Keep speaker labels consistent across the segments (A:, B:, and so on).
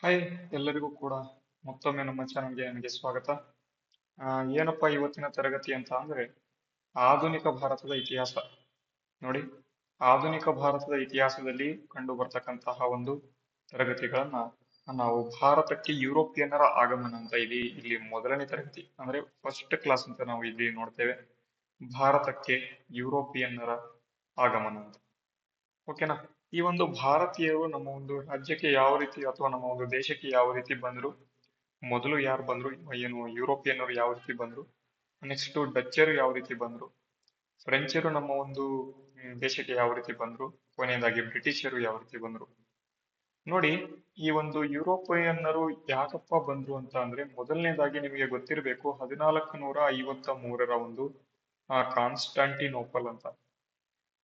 A: Hi, ಎಲ್ಲರಿಗೂ ಕೂಡ ಮತ್ತೊಮ್ಮೆ ನಮ್ಮ ಚಾನಲ್ಗೆ ನನಗೆ ಸ್ವಾಗತ. ಏನಪ್ಪಾ ಇವತ್ತಿನ ತರಗತಿ ಅಂತ ಅಂದ್ರೆ ಆಧುನಿಕ ಭಾರತದ ಇತಿಹಾಸ. ನೋಡಿ, ಆಧುನಿಕ ಭಾರತದ ಇತಿಹಾಸದಲ್ಲಿ ಕಂಡು ಬರ್ತಕ್ಕಂತಹ ಒಂದು ತರಗತಿಗಳನ್ನ ನಾವು ಭಾರತಕ್ಕೆ ಯುರೋಪಿಯನ್ನರ ಆಗಮನ ಅಂತ ಇಲ್ಲಿ ಮೊದಲನೇ ತರಗತಿ ಅಂದ್ರೆ ಫಸ್ಟ್ ಕ್ಲಾಸ್ ಅಂತ ನಾವು ಇಲ್ಲಿ ನೋಡ್ತೇವೆ. ಭಾರತಕ್ಕೆ ಯುರೋಪಿಯನ್ನರ ಆಗಮನ ಅಂತ. ಓಕೆನಾ? ಈ ಒಂದು ಭಾರತೀಯರು ನಮ್ಮ ಒಂದು ರಾಜ್ಯಕ್ಕೆ ಯಾವ ರೀತಿ ಅಥವಾ ನಮ್ಮ ಒಂದು ದೇಶಕ್ಕೆ ಯಾವ ರೀತಿ ಬಂದ್ರು, ಮೊದಲು ಯಾರು ಬಂದ್ರು, ಏನು ಯುರೋಪಿಯನ್ನರು ಯಾವ ರೀತಿ ಬಂದ್ರು, ನೆಕ್ಸ್ಟ್ ಡಚ್ಚರು ಯಾವ ರೀತಿ ಬಂದ್ರು, ಫ್ರೆಂಚರು ನಮ್ಮ ಒಂದು ದೇಶಕ್ಕೆ ಯಾವ ರೀತಿ ಬಂದ್ರು, ಕೊನೆಯದಾಗಿ ಬ್ರಿಟಿಷರು ಯಾವ ರೀತಿ ಬಂದ್ರು. ನೋಡಿ, ಈ ಒಂದು ಯುರೋಪಿಯನ್ನರು ಯಾಕಪ್ಪ ಬಂದ್ರು ಅಂತ ಅಂದ್ರೆ ಮೊದಲನೇದಾಗಿ ನಿಮಗೆ ಗೊತ್ತಿರಬೇಕು 1453 ಒಂದು ಕಾನ್ಸ್ಟಾಂಟಿನೋಪಲ್ ಅಂತ.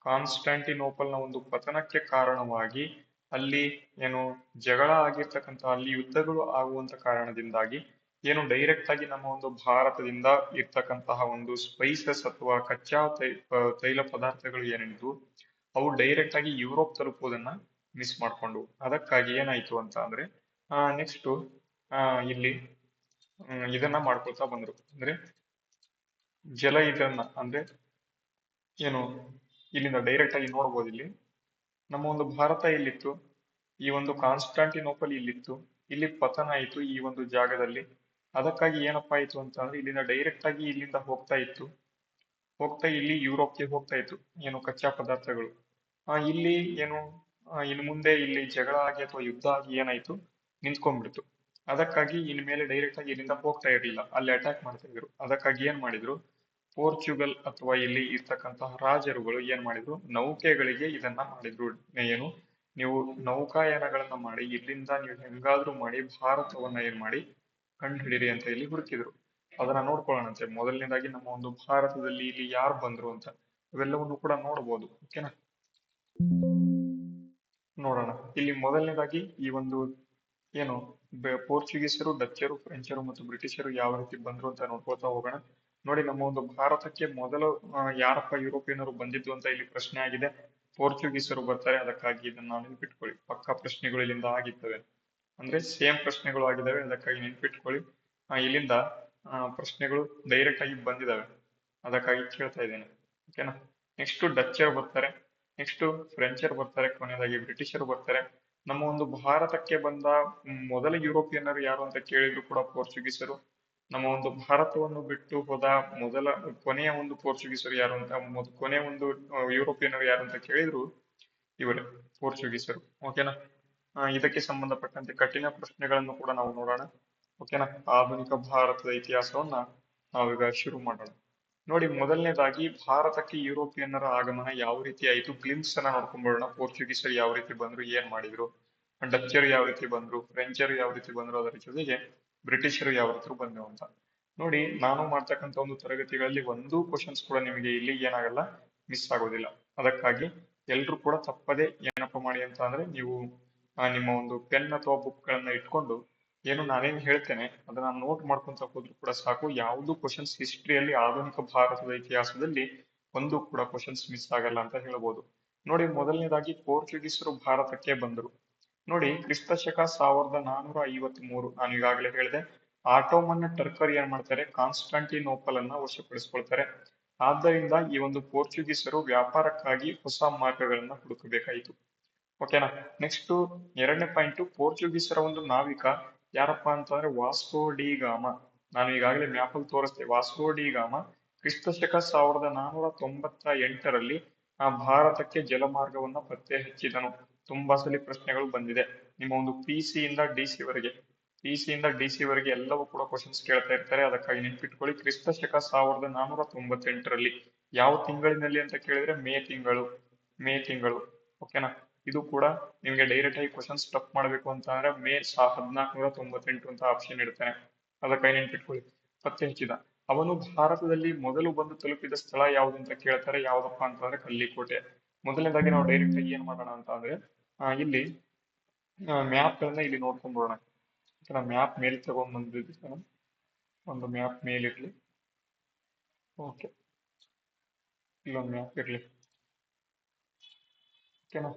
A: ಕಾನ್ಸ್ಟಾಂಟಿನೋಪಲ್ನ ಒಂದು ಪತನಕ್ಕೆ ಕಾರಣವಾಗಿ ಅಲ್ಲಿ ಏನು ಜಗಳ ಆಗಿರ್ತಕ್ಕಂಥ ಅಲ್ಲಿ ಯುದ್ಧಗಳು ಆಗುವಂತ ಕಾರಣದಿಂದಾಗಿ ಏನು ಡೈರೆಕ್ಟ್ ಆಗಿ ನಮ್ಮ ಒಂದು ಭಾರತದಿಂದ ಇರ್ತಕ್ಕಂತಹ ಒಂದು ಸ್ಪೈಸಸ್ ಅಥವಾ ತೈಲ ಪದಾರ್ಥಗಳು ಏನೇನಿದ್ವು ಅವು ಡೈರೆಕ್ಟ್ ಆಗಿ ಯುರೋಪ್ ತಲುಪುವುದನ್ನ ಮಿಸ್ ಮಾಡ್ಕೊಂಡು ಅದಕ್ಕಾಗಿ ಏನಾಯ್ತು ಅಂತ ಅಂದ್ರೆ ನೆಕ್ಸ್ಟ್ ಇಲ್ಲಿ ಇದನ್ನ ಮಾಡ್ಕೊಳ್ತಾ ಬಂದ್ರು. ಅಂದ್ರೆ ಇದನ್ನ ಅಂದ್ರೆ ಏನು ಇಲ್ಲಿಂದ ಡೈರೆಕ್ಟ್ ಆಗಿ ನೋಡ್ಬೋದು. ಇಲ್ಲಿ ನಮ್ಮ ಒಂದು ಭಾರತ ಇಲ್ಲಿತ್ತು, ಈ ಒಂದು ಕಾನ್ಸ್ಟಾಂಟಿನೋಪಲ್ ಇಲ್ಲಿತ್ತು, ಇಲ್ಲಿ ಪತನ ಆಯಿತು ಈ ಒಂದು ಜಾಗದಲ್ಲಿ. ಅದಕ್ಕಾಗಿ ಏನಪ್ಪಾ ಆಯ್ತು ಅಂತ ಅಂದ್ರೆ ಇಲ್ಲಿಂದ ಡೈರೆಕ್ಟ್ ಆಗಿ ಇಲ್ಲಿಂದ ಹೋಗ್ತಾ ಇಲ್ಲಿ ಯುರೋಪ್ಗೆ ಹೋಗ್ತಾ ಇತ್ತು ಏನು ಕಚ್ಚಾ ಪದಾರ್ಥಗಳು. ಇಲ್ಲಿ ಏನು ಇನ್ನು ಮುಂದೆ ಇಲ್ಲಿ ಜಗಳ ಆಗಿ ಅಥವಾ ಯುದ್ಧ ಆಗಿ ಏನಾಯ್ತು ನಿಂತ್ಕೊಂಡ್ಬಿಡ್ತು. ಅದಕ್ಕಾಗಿ ಇನ್ ಮೇಲೆ ಡೈರೆಕ್ಟ್ ಆಗಿ ಇಲ್ಲಿಂದ ಹೋಗ್ತಾ ಇರಲಿಲ್ಲ, ಅಲ್ಲಿ ಅಟ್ಯಾಕ್ ಮಾಡ್ತಾ ಇದ್ರು. ಅದಕ್ಕಾಗಿ ಏನ್ ಮಾಡಿದ್ರು, ಪೋರ್ಚುಗಲ್ ಅಥವಾ ಇಲ್ಲಿ ಇರ್ತಕ್ಕಂತಹ ರಾಜರುಗಳು ಏನ್ ಮಾಡಿದ್ರು, ನೌಕೆಗಳಿಗೆ ಇದನ್ನ ಮಾಡಿದ್ರು. ಏನು ನೀವು ನೌಕಾಯಾನಗಳನ್ನ ಮಾಡಿ ಇಲ್ಲಿಂದ ನೀವು ಹೆಂಗಾದ್ರೂ ಮಾಡಿ ಭಾರತವನ್ನ ಏನ್ ಮಾಡಿ ಕಂಡು ಹಿಡೀರಿ ಅಂತ ಇಲ್ಲಿ ಹುಡುಕಿದ್ರು. ಅದನ್ನ ನೋಡ್ಕೊಳ್ಳೋಣಂತೆ. ಮೊದಲನೇದಾಗಿ ನಮ್ಮ ಒಂದು ಭಾರತದಲ್ಲಿ ಇಲ್ಲಿ ಯಾರು ಬಂದ್ರು ಅಂತ ಇವೆಲ್ಲವನ್ನು ಕೂಡ ನೋಡ್ಬೋದು. ಓಕೆನಾ? ನೋಡೋಣ. ಇಲ್ಲಿ ಮೊದಲನೇದಾಗಿ ಈ ಒಂದು ಏನು ಪೋರ್ಚುಗೀಸರು, ಡಚ್ಚರು, ಫ್ರೆಂಚರು ಮತ್ತು ಬ್ರಿಟಿಷರು ಯಾವ ರೀತಿ ಬಂದ್ರು ಅಂತ ನೋಡ್ಕೊಳ್ತಾ ಹೋಗೋಣ. ನೋಡಿ, ನಮ್ಮ ಒಂದು ಭಾರತಕ್ಕೆ ಮೊದಲು ಯಾರಪ್ಪ ಯುರೋಪಿಯನ್ನರು ಬಂದಿದ್ದು ಅಂತ ಇಲ್ಲಿ ಪ್ರಶ್ನೆ ಆಗಿದೆ. ಪೋರ್ಚುಗೀಸರು ಬರ್ತಾರೆ. ಅದಕ್ಕಾಗಿ ಇದನ್ನ ನಾವು ನೆನ್ಪಿಟ್ಕೊಳ್ಳಿ. ಪಕ್ಕಾ ಪ್ರಶ್ನೆಗಳು ಇಲ್ಲಿಂದ ಆಗಿರ್ತವೆ, ಅಂದ್ರೆ ಸೇಮ್ ಪ್ರಶ್ನೆಗಳು ಆಗಿದ್ದಾವೆ. ಅದಕ್ಕಾಗಿ ನೆನ್ಪಿಟ್ಕೊಳ್ಳಿ. ಇಲ್ಲಿಂದ ಪ್ರಶ್ನೆಗಳು ಡೈರೆಕ್ಟ್ ಆಗಿ ಬಂದಿದ್ದಾವೆ, ಅದಕ್ಕಾಗಿ ಕೇಳ್ತಾ ಇದ್ದೇನೆ. ಓಕೆನಾ? ನೆಕ್ಸ್ಟ್ ಡಚ್ಚರು ಬರ್ತಾರೆ, ನೆಕ್ಸ್ಟ್ ಫ್ರೆಂಚರು ಬರ್ತಾರೆ, ಕೊನೆಯದಾಗಿ ಬ್ರಿಟಿಷರು ಬರ್ತಾರೆ. ನಮ್ಮ ಒಂದು ಭಾರತಕ್ಕೆ ಬಂದ ಮೊದಲ ಯುರೋಪಿಯನ್ನರು ಯಾರು ಅಂತ ಕೇಳಿದ್ರು ಕೂಡ ಪೋರ್ಚುಗೀಸರು. ನಮ್ಮ ಒಂದು ಭಾರತವನ್ನು ಬಿಟ್ಟು ಹೋದ ಕೊನೆಯ ಒಂದು ಪೋರ್ಚುಗೀಸರು ಯಾರು ಅಂತ ಕೊನೆಯ ಒಂದು ಯುರೋಪಿಯನ್ನರು ಯಾರು ಅಂತ ಕೇಳಿದ್ರು ಇವರೇ, ಪೋರ್ಚುಗೀಸರು. ಓಕೆನಾ? ಇದಕ್ಕೆ ಸಂಬಂಧಪಟ್ಟಂತೆ ಕಠಿಣ ಪ್ರಶ್ನೆಗಳನ್ನು ಕೂಡ ನಾವು ನೋಡೋಣ. ಓಕೆನಾ? ಆಧುನಿಕ ಭಾರತದ ಇತಿಹಾಸವನ್ನ ನಾವೀಗ ಶುರು ಮಾಡೋಣ. ನೋಡಿ, ಮೊದಲನೇದಾಗಿ ಭಾರತಕ್ಕೆ ಯುರೋಪಿಯನ್ನರ ಆಗಮನ ಯಾವ ರೀತಿ ಆಯಿತು ಗ್ಲಿಮ್ಸ್ ಅನ್ನ ನೋಡ್ಕೊಂಡ್ಬಿಡೋಣ. ಪೋರ್ಚುಗೀಸರು ಯಾವ ರೀತಿ ಬಂದ್ರು, ಏನ್ ಮಾಡಿದ್ರು, ಡಚ್ಚರು ಯಾವ ರೀತಿ ಬಂದ್ರು, ಫ್ರೆಂಚರು ಯಾವ ರೀತಿ ಬಂದ್ರು, ಅದರ ಜೊತೆಗೆ ಬ್ರಿಟಿಷರು ಯಾವ ರೀತಿ ಬಂದ್ರು ಅಂತ. ನೋಡಿ, ನಾನು ಮಾಡ್ತಕ್ಕಂಥ ಒಂದು ತರಗತಿಗಳಲ್ಲಿ ಒಂದು ಕ್ವಶನ್ಸ್ ಕೂಡ ನಿಮಗೆ ಇಲ್ಲಿ ಏನಾಗಲ್ಲ, ಮಿಸ್ ಆಗೋದಿಲ್ಲ. ಅದಕ್ಕಾಗಿ ಎಲ್ರು ಕೂಡ ತಪ್ಪದೆ ಏನಪ್ಪ ಮಾಡಿ ಅಂತ ಅಂದ್ರೆ ನೀವು ನಿಮ್ಮ ಒಂದು ಪೆನ್ ಅಥವಾ ಬುಕ್ ಗಳನ್ನ ಇಟ್ಕೊಂಡು ಏನು ನಾನೇನ್ ಹೇಳ್ತೇನೆ ಅದನ್ನ ನೋಟ್ ಮಾಡ್ಕೊಂತ ಹೋದ್ರು ಕೂಡ ಸಾಕು. ಯಾವುದು ಕ್ವಶನ್ಸ್ ಹಿಸ್ಟ್ರಿಯಲ್ಲಿ ಆಧುನಿಕ ಭಾರತದ ಇತಿಹಾಸದಲ್ಲಿ ಒಂದು ಕೂಡ ಕ್ವಶನ್ಸ್ ಮಿಸ್ ಆಗಲ್ಲ ಅಂತ ಹೇಳ್ಬೋದು. ನೋಡಿ, ಮೊದಲನೇದಾಗಿ ಪೋರ್ಚುಗೀಸರು ಭಾರತಕ್ಕೆ ಬಂದರು. ನೋಡಿ, ಕ್ರಿಸ್ತ ಶಕ 1453, ನಾನು ಈಗಾಗಲೇ ಹೇಳಿದೆ. ಆಟೋಮನ್ ಟರ್ಕರ್ ಏನ್ ಮಾಡ್ತಾರೆ, ಕಾನ್ಸ್ಟಾಂಟಿನೋಪಲ್ ಅನ್ನ ವಶಪಡಿಸ್ಕೊಳ್ತಾರೆ. ಆದ್ದರಿಂದ ಈ ಒಂದು ಪೋರ್ಚುಗೀಸರು ವ್ಯಾಪಾರಕ್ಕಾಗಿ ಹೊಸ ಮಾರ್ಗಗಳನ್ನ ಹುಡುಕಬೇಕಾಯಿತು. ಓಕೆನಾ? ನೆಕ್ಸ್ಟ್ ಎರಡನೇ ಪಾಯಿಂಟ್, ಪೋರ್ಚುಗೀಸರ ಒಂದು ನಾವಿಕ ಯಾರಪ್ಪ ಅಂತಂದ್ರೆ ವಾಸ್ಕೋ ಡಿ ಗಾಮ. ನಾನು ಈಗಾಗಲೇ ಮ್ಯಾಪ್ ಅಲ್ಲಿ ತೋರಿಸ್ತೆ. ವಾಸ್ಕೋ ಡಿ ಗಾಮ ಕ್ರಿಸ್ತ ಶಕ 1498ರಲ್ಲಿ ಭಾರತಕ್ಕೆ ಜಲಮಾರ್ಗವನ್ನ ಪತ್ತೆ ಹಚ್ಚಿದನು. ತುಂಬಾ ಸಲ ಪ್ರಶ್ನೆಗಳು ಬಂದಿದೆ ನಿಮ್ಮ ಒಂದು ಪಿಸಿ ಇಂದ ಡಿಸಿ ವರೆಗೆ ಎಲ್ಲವೂ ಕೂಡ ಕ್ವಶನ್ಸ್ ಕೇಳ್ತಾ ಇರ್ತಾರೆ. ಅದಕ್ಕಾಗಿ ನೆನ್ಪಿಟ್ಕೊಳ್ಳಿ. ಕ್ರಿಸ್ತ ಶಕ 1498ರಲ್ಲಿ ಯಾವ ತಿಂಗಳಿನಲ್ಲಿ ಅಂತ ಕೇಳಿದ್ರೆ ಮೇ ತಿಂಗಳು. ಓಕೆನಾ? ಇದು ಕೂಡ ನಿಮ್ಗೆ ಡೈರೆಕ್ಟ್ ಆಗಿ ಕ್ವಶನ್ಸ್ ಟಫ್ ಮಾಡಬೇಕು ಅಂತ ಅಂದ್ರೆ ಮೇ 1498 ಅಂತ ಆಪ್ಷನ್ ಇಡ್ತಾನೆ. ಅದಕ್ಕಾಗಿ ನೆನ್ಪಿಟ್ಕೊಳ್ಳಿ. ಪತ್ತೆ ಹಚ್ಚಿದ ಅವನು ಭಾರತದಲ್ಲಿ ಮೊದಲು ಬಂದು ತಲುಪಿದ ಸ್ಥಳ ಯಾವುದು ಅಂತ ಕೇಳ್ತಾರೆ. ಯಾವ್ದಪ್ಪ ಅಂತಂದ್ರೆ ಕಲ್ಲಿಕೋಟೆ. ಮೊದಲನೇದಾಗಿ ನಾವು ಡೈರೆಕ್ಟ್ ಆಗಿ ಏನ್ ಮಾಡೋಣ ಅಂತ ಅಂದ್ರೆ ಇಲ್ಲಿ ಮ್ಯಾಪ್ ಗಳನ್ನ ಇಲ್ಲಿ ನೋಡ್ಕೊಂಡ್ ಬರೋಣ. ಮ್ಯಾಪ್ ಮೇಲೆ ತಗೊಂಡ್ ಬಂದಿದ್ದೀನಿ, ಒಂದು ಮ್ಯಾಪ್ ಮೇಲಿರ್ಲಿ. ಓಕೆ, ಇಲ್ಲೊಂದು ಮ್ಯಾಪ್ ಇರ್ಲಿ. ಓಕೆನಾ?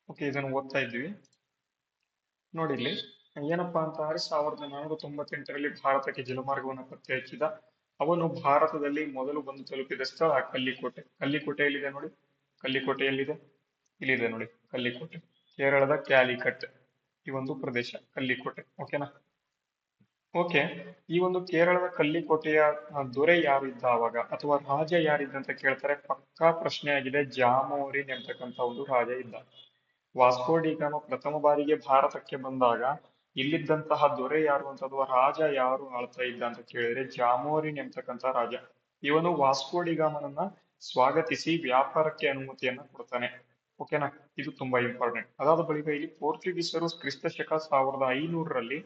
A: ಓಕೆ, ಇದನ್ನು ಓದ್ತಾ ಇದ್ವಿ. ನೋಡಿ ಇಲ್ಲಿ ಏನಪ್ಪಾ ಅಂತ ಅಂದ್ರೆ 1498ರಲ್ಲಿ ಭಾರತಕ್ಕೆ ಜಲಮಾರ್ಗವನ್ನು ಪತ್ತೆ ಹಚ್ಚಿದ. ಅವನು ಭಾರತದಲ್ಲಿ ಮೊದಲು ಬಂದು ತಲುಪಿದ ಸ್ಥಳ ಕಲ್ಲಿಕೋಟೆ. ಕಲ್ಲಿಕೋಟೆ ಎಲ್ಲಿದೆ ನೋಡಿ, ಕಲ್ಲಿಕೋಟೆ ಎಲ್ಲಿದೆ, ಇಲ್ಲಿದೆ ನೋಡಿ ಕಲ್ಲಿಕೋಟೆ. ಕೇರಳದ ಕ್ಯಾಲಿಕಟ್ ಈ ಒಂದು ಪ್ರದೇಶ ಕಲ್ಲಿಕೋಟೆ. ಓಕೆನಾ. ಓಕೆ, ಈ ಒಂದು ಕೇರಳದ ಕಲ್ಲಿಕೋಟೆಯ ದೊರೆ ಯಾರಿದ್ದ ಅವಾಗ, ಅಥವಾ ರಾಜ ಯಾರಿದ್ದ ಅಂತ ಕೇಳ್ತಾರೆ. ಪಕ್ಕಾ ಪ್ರಶ್ನೆ ಆಗಿದೆ. ಜಾಮೋರಿನ್ ಎಂಬತಕ್ಕಂತ ಒಂದು ರಾಜ ಇದ್ದ. ವಾಸ್ಕೋ ಡಿ ಗಾಮ ಪ್ರಥಮ ಬಾರಿಗೆ ಭಾರತಕ್ಕೆ ಬಂದಾಗ ಇಲ್ಲಿದ್ದಂತಹ ದೊರೆ ಯಾರು ಅಂತ, ಅಥವಾ ರಾಜ ಯಾರು ಆಳ್ತಾ ಇದ್ದ ಅಂತ ಕೇಳಿದ್ರೆ ಜಾಮೋರಿನ್ ಎಂಬತಕ್ಕಂತ ರಾಜ. ಇವನು ವಾಸ್ಕೋ ಡಿ ಗಾಮನನ್ನ ಸ್ವಾಗತಿಸಿ ವ್ಯಾಪಾರಕ್ಕೆ ಅನುಮತಿಯನ್ನ ಕೊಡ್ತಾನೆ. ಓಕೆನಾ, ಇದು ತುಂಬಾ ಇಂಪಾರ್ಟೆಂಟ್. ಅದಾದ ಬಳಿಕ ಇಲ್ಲಿ ಪೋರ್ಚುಗೀಸರು ಕ್ರಿಸ್ತ ಶಕ 1500ರಲ್ಲಿ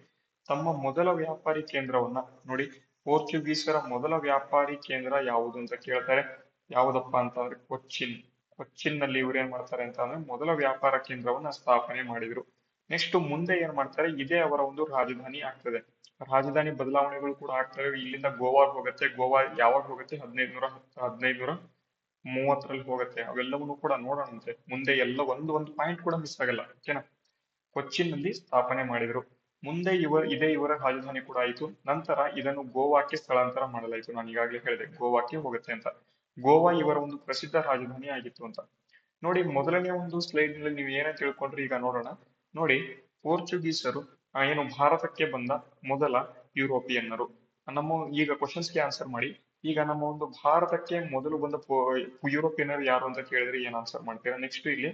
A: ತಮ್ಮ ಮೊದಲ ವ್ಯಾಪಾರಿ ಕೇಂದ್ರವನ್ನ ನೋಡಿ. ಪೋರ್ಚುಗೀಸರ ಮೊದಲ ವ್ಯಾಪಾರಿ ಕೇಂದ್ರ ಯಾವುದು ಅಂತ ಕೇಳ್ತಾರೆ. ಯಾವುದಪ್ಪ ಅಂತಂದ್ರೆ ಕೊಚ್ಚಿನ್. ಕೊಚ್ಚಿನ್ ನಲ್ಲಿ ಇವ್ರು ಏನ್ ಮಾಡ್ತಾರೆ ಅಂತ ಅಂದ್ರೆ ಮೊದಲ ವ್ಯಾಪಾರ ಕೇಂದ್ರವನ್ನ ಸ್ಥಾಪನೆ ಮಾಡಿದ್ರು. ನೆಕ್ಸ್ಟ್ ಮುಂದೆ ಏನ್ ಮಾಡ್ತಾರೆ, ಇದೇ ಅವರ ಒಂದು ರಾಜಧಾನಿ ಆಗ್ತದೆ. ರಾಜಧಾನಿ ಬದಲಾವಣೆಗಳು ಕೂಡ ಆಗ್ತವೆ. ಇಲ್ಲಿಂದ ಗೋವಾ ಹೋಗುತ್ತೆ. ಗೋವಾ ಯಾವಾಗ ಹೋಗುತ್ತೆ, 1530ರಲ್ಲಿ ಹೋಗುತ್ತೆ. ಅವೆಲ್ಲವನ್ನೂ ಕೂಡ ನೋಡೋಣಂತೆ ಮುಂದೆ. ಎಲ್ಲ ಒಂದು ಪಾಯಿಂಟ್ ಕೂಡ ಮಿಸ್ ಆಗಲ್ಲ. ಓಕೆನಾ. ಕೊಚ್ಚಿನ್ ನಲ್ಲಿ ಸ್ಥಾಪನೆ ಮಾಡಿದ್ರು. ಮುಂದೆ ಇದೇ ಇವರ ರಾಜಧಾನಿ ಕೂಡ ಆಯಿತು. ನಂತರ ಇದನ್ನು ಗೋವಾಕ್ಕೆ ಸ್ಥಳಾಂತರ ಮಾಡಲಾಯಿತು. ನಾನು ಈಗಾಗಲೇ ಹೇಳಿದೆ ಗೋವಾಕ್ಕೆ ಹೋಗುತ್ತೆ ಅಂತ. ಗೋವಾ ಇವರ ಒಂದು ಪ್ರಸಿದ್ಧ ರಾಜಧಾನಿ ಆಗಿತ್ತು ಅಂತ. ನೋಡಿ, ಮೊದಲನೇ ಒಂದು ಸ್ಲೈಡ್ ನಲ್ಲಿ ನೀವು ಏನೇ ತಿಳ್ಕೊಂಡ್ರಿ ಈಗ ನೋಡೋಣ. ನೋಡಿ, ಪೋರ್ಚುಗೀಸರು ಏನು ಭಾರತಕ್ಕೆ ಬಂದ ಮೊದಲ ಯುರೋಪಿಯನ್ನರು. ನಮ್ಮ ಈಗ ಕ್ವಶನ್ಸ್ಗೆ ಆನ್ಸರ್ ಮಾಡಿ. ಈಗ ನಮ್ಮ ಒಂದು ಭಾರತಕ್ಕೆ ಮೊದಲು ಬಂದ ಯುರೋಪಿಯನ್ನರು ಯಾರು ಅಂತ ಕೇಳಿದ್ರೆ ಏನ್ ಆನ್ಸರ್ ಮಾಡ್ತೀರಾ? ನೆಕ್ಸ್ಟ್ ಇಲ್ಲಿ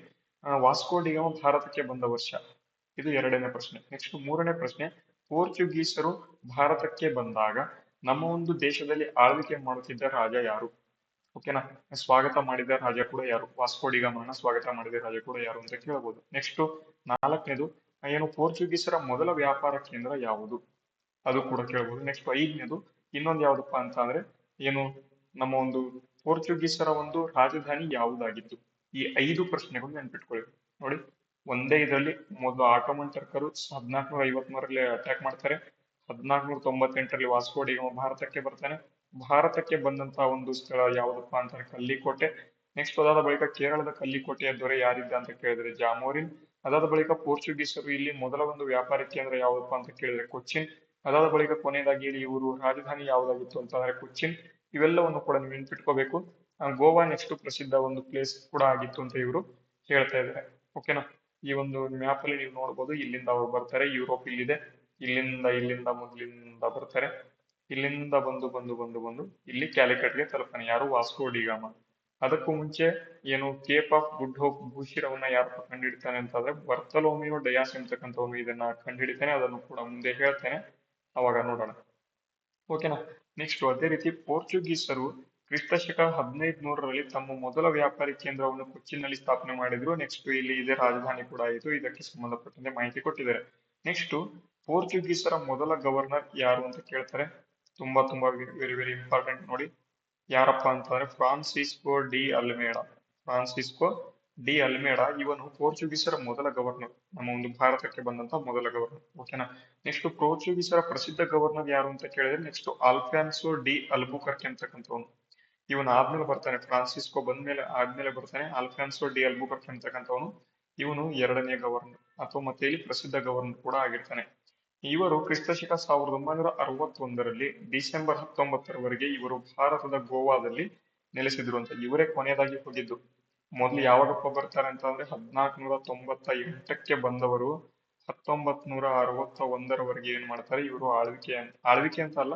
A: ವಾಸ್ಕೋ ಡಿ ಗಾಮ ಭಾರತಕ್ಕೆ ಬಂದ ವರ್ಷ, ಇದು ಎರಡನೇ ಪ್ರಶ್ನೆ. ನೆಕ್ಸ್ಟ್ ಮೂರನೇ ಪ್ರಶ್ನೆ, ಪೋರ್ಚುಗೀಸರು ಭಾರತಕ್ಕೆ ಬಂದಾಗ ನಮ್ಮ ಒಂದು ದೇಶದಲ್ಲಿ ಆಳ್ವಿಕೆ ಮಾಡುತ್ತಿದ್ದ ರಾಜ ಯಾರು? ಓಕೆನಾ. ಸ್ವಾಗತ ಮಾಡಿದ ರಾಜ ಕೂಡ ಯಾರು? ವಾಸ್ಕೋ ಡಿ ಗಾಮನ ಸ್ವಾಗತ ಮಾಡಿದ ರಾಜ ಕೂಡ ಯಾರು ಅಂತ ಕೇಳಬಹುದು. ನೆಕ್ಸ್ಟ್ ನಾಲ್ಕನೇದು, ಏನು ಪೋರ್ಚುಗೀಸರ ಮೊದಲ ವ್ಯಾಪಾರ ಕೇಂದ್ರ ಯಾವುದು? ಅದು ಕೂಡ ಕೇಳಬಹುದು. ನೆಕ್ಸ್ಟ್ ಐದನೇದು, ಇನ್ನೊಂದು ಯಾವ್ದಪ್ಪ ಅಂತ ಅಂದ್ರೆ ಏನು, ನಮ್ಮ ಒಂದು ಪೋರ್ಚುಗೀಸರ ಒಂದು ರಾಜಧಾನಿ ಯಾವುದಾಗಿತ್ತು? ಈ 5 ಪ್ರಶ್ನೆಗಳು ನೆನ್ಪಿಟ್ಕೊಳ್ಳಿ. ನೋಡಿ, ಒಂದೇ ಇದರಲ್ಲಿ ಮೊದಲು ಆಟೋಮನ್ ಟರ್ಕರು 1453ರಲ್ಲಿ ಅಟ್ಯಾಕ್ ಮಾಡ್ತಾರೆ. 1498ರಲ್ಲಿ ವಾಸ್ಕೋ ಡಿ ಗಾಮ ಭಾರತಕ್ಕೆ ಬರ್ತಾನೆ. ಭಾರತಕ್ಕೆ ಬಂದಂತಹ ಒಂದು ಸ್ಥಳ ಯಾವುದಪ್ಪ ಅಂತಾರೆ, ಕಲ್ಲಿಕೋಟೆ. ನೆಕ್ಸ್ಟ್ ಅದಾದ ಬಳಿಕ ಕೇರಳದ ಕಲ್ಲಿಕೋಟೆಯ ದೊರೆ ಯಾರಿದ್ದ ಅಂತ ಕೇಳಿದ್ರೆ ಜಾಮೋರಿನ್. ಅದಾದ ಬಳಿಕ ಪೋರ್ಚುಗೀಸರು ಇಲ್ಲಿ ಮೊದಲ ಒಂದು ವ್ಯಾಪಾರಿ ಕೇಂದ್ರ ಯಾವುದಪ್ಪ ಅಂತ ಕೇಳಿದ್ರೆ ಕೊಚ್ಚಿನ್. ಅದಾದ ಬಳಿಕ ಕೊನೆಯದಾಗಿ ಇಲ್ಲಿ ಇವರು ರಾಜಧಾನಿ ಯಾವುದಾಗಿತ್ತು ಅಂತ ಅಂದ್ರೆ ಕೊಚ್ಚಿನ್. ಇವೆಲ್ಲವನ್ನು ಕೂಡ ನೀವು ನೆನ್ಪಿಟ್ಕೋಬೇಕು. ಗೋವಾ ನೆಕ್ಸ್ಟ್ ಪ್ರಸಿದ್ಧ ಒಂದು ಪ್ಲೇಸ್ ಕೂಡ ಆಗಿತ್ತು ಅಂತ ಇವರು ಹೇಳ್ತಾ ಇದ್ದಾರೆ. ಓಕೆನಾ. ಈ ಒಂದು ಮ್ಯಾಪ್ ಅಲ್ಲಿ ನೀವು ನೋಡ್ಬೋದು, ಇಲ್ಲಿಂದ ಅವ್ರು ಬರ್ತಾರೆ, ಯುರೋಪ್ ಇಲ್ಲಿದೆ, ಇಲ್ಲಿಂದ ಮೊದಲಿಂದ ಬರ್ತಾರೆ, ಇಲ್ಲಿಂದ ಬಂದು ಇಲ್ಲಿ ಕ್ಯಾಲಿಕಟ್ಗೆ ತಲುಪ್ತಾನೆ. ಯಾರು? ವಾಸ್ಕೋ ಡಿ ಗಾಮ. ಅದಕ್ಕೂ ಮುಂಚೆ ಏನು ಕೇಪ್ ಆಫ್ ಗುಡ್ ಹೋಪ್ ಭೂಶಿರವನ್ನ ಯಾರು ಕಂಡುಹಿಡಿತಾನೆ ಅಂತಂದ್ರೆ ಬರ್ತಲೋಮಿಯೋ ಡಯಾಸ್ ಎಂಬತಕ್ಕಂಥವನು ಇದನ್ನ ಕಂಡುಹಿಡಿತಾನೆ. ಅದನ್ನು ಕೂಡ ಮುಂದೆ ಹೇಳ್ತೇನೆ, ಅವಾಗ ನೋಡೋಣ. ಓಕೆನಾ. ನೆಕ್ಸ್ಟ್ ಅದೇ ರೀತಿ ಪೋರ್ಚುಗೀಸರು ಕ್ರಿಸ್ತ ಶಕ 1500ರಲ್ಲಿ ತಮ್ಮ ಮೊದಲ ವ್ಯಾಪಾರಿ ಕೇಂದ್ರವನ್ನು ಕೊಚ್ಚಿನಲ್ಲಿ ಸ್ಥಾಪನೆ ಮಾಡಿದ್ರು. ನೆಕ್ಸ್ಟ್ ಇಲ್ಲಿ ಇದೇ ರಾಜಧಾನಿ ಕೂಡ ಆಯಿತು. ಇದಕ್ಕೆ ಸಂಬಂಧಪಟ್ಟಂತೆ ಮಾಹಿತಿ ಕೊಟ್ಟಿದ್ದಾರೆ. ನೆಕ್ಸ್ಟ್ ಪೋರ್ಚುಗೀಸರ ಮೊದಲ ಗವರ್ನರ್ ಯಾರು ಅಂತ ಕೇಳ್ತಾರೆ. ತುಂಬಾ ವೆರಿ ವೆರಿ ಇಂಪಾರ್ಟೆಂಟ್. ನೋಡಿ, ಯಾರಪ್ಪ ಅಂತಂದ್ರೆ Francisco D Almeida. Francisco D Almeida ಇವನು ಪೋರ್ಚುಗೀಸರ ಮೊದಲ ಗವರ್ನರ್, ನಮ್ಮ ಒಂದು ಭಾರತಕ್ಕೆ ಬಂದಂತ ಮೊದಲ ಗವರ್ನರ್. ಓಕೆನಾ. ನೆಕ್ಸ್ಟ್ ಪೋರ್ಚುಗೀಸರ ಪ್ರಸಿದ್ಧ ಗವರ್ನರ್ ಯಾರು ಅಂತ ಕೇಳಿದ್ರೆ ನೆಕ್ಸ್ಟ್ ಆಲ್ಫಾನ್ಸೋ ಡಿ ಅಲ್ಬುಕರ್ಕ್ ಅಂತಕ್ಕಂಥವನು. ಇವನು ಆದ್ಮೇಲೆ ಬರ್ತಾನೆ, ಫ್ರಾನ್ಸಿಸ್ಕೋ ಆದ್ಮೇಲೆ ಬರ್ತಾನೆ ಆಲ್ಫಾನ್ಸೋ ಡಿ ಅಲ್ಬುಕರ್ಕ್ ಅಂತಕ್ಕಂಥವನು. ಇವನು ಎರಡನೇ ಗವರ್ನರ್ ಅಥವಾ ಮತ್ತೆ ಇಲ್ಲಿ ಪ್ರಸಿದ್ಧ ಗವರ್ನರ್ ಕೂಡ ಆಗಿರ್ತಾನೆ. ಇವರು ಕ್ರಿಸ್ತ ಶಕ 1961ರಲ್ಲಿ ಡಿಸೆಂಬರ್ 19ರವರೆಗೆ ಇವರು ಭಾರತದ ಗೋವಾದಲ್ಲಿ ನೆಲೆಸಿದ್ರು ಅಂತ. ಇವರೇ ಕೊನೆಯದಾಗಿ ಹೋಗಿದ್ದು. ಮೊದ್ಲು ಯಾವಾಗಪ್ಪ ಬರ್ತಾರೆ ಅಂತ ಅಂದ್ರೆ 1498ಕ್ಕೆ ಬಂದವರು 1961ರವರೆಗೆ ಏನ್ ಮಾಡ್ತಾರೆ ಇವರು ಆಳ್ವಿಕೆ ಅಂತ ಅಲ್ಲ,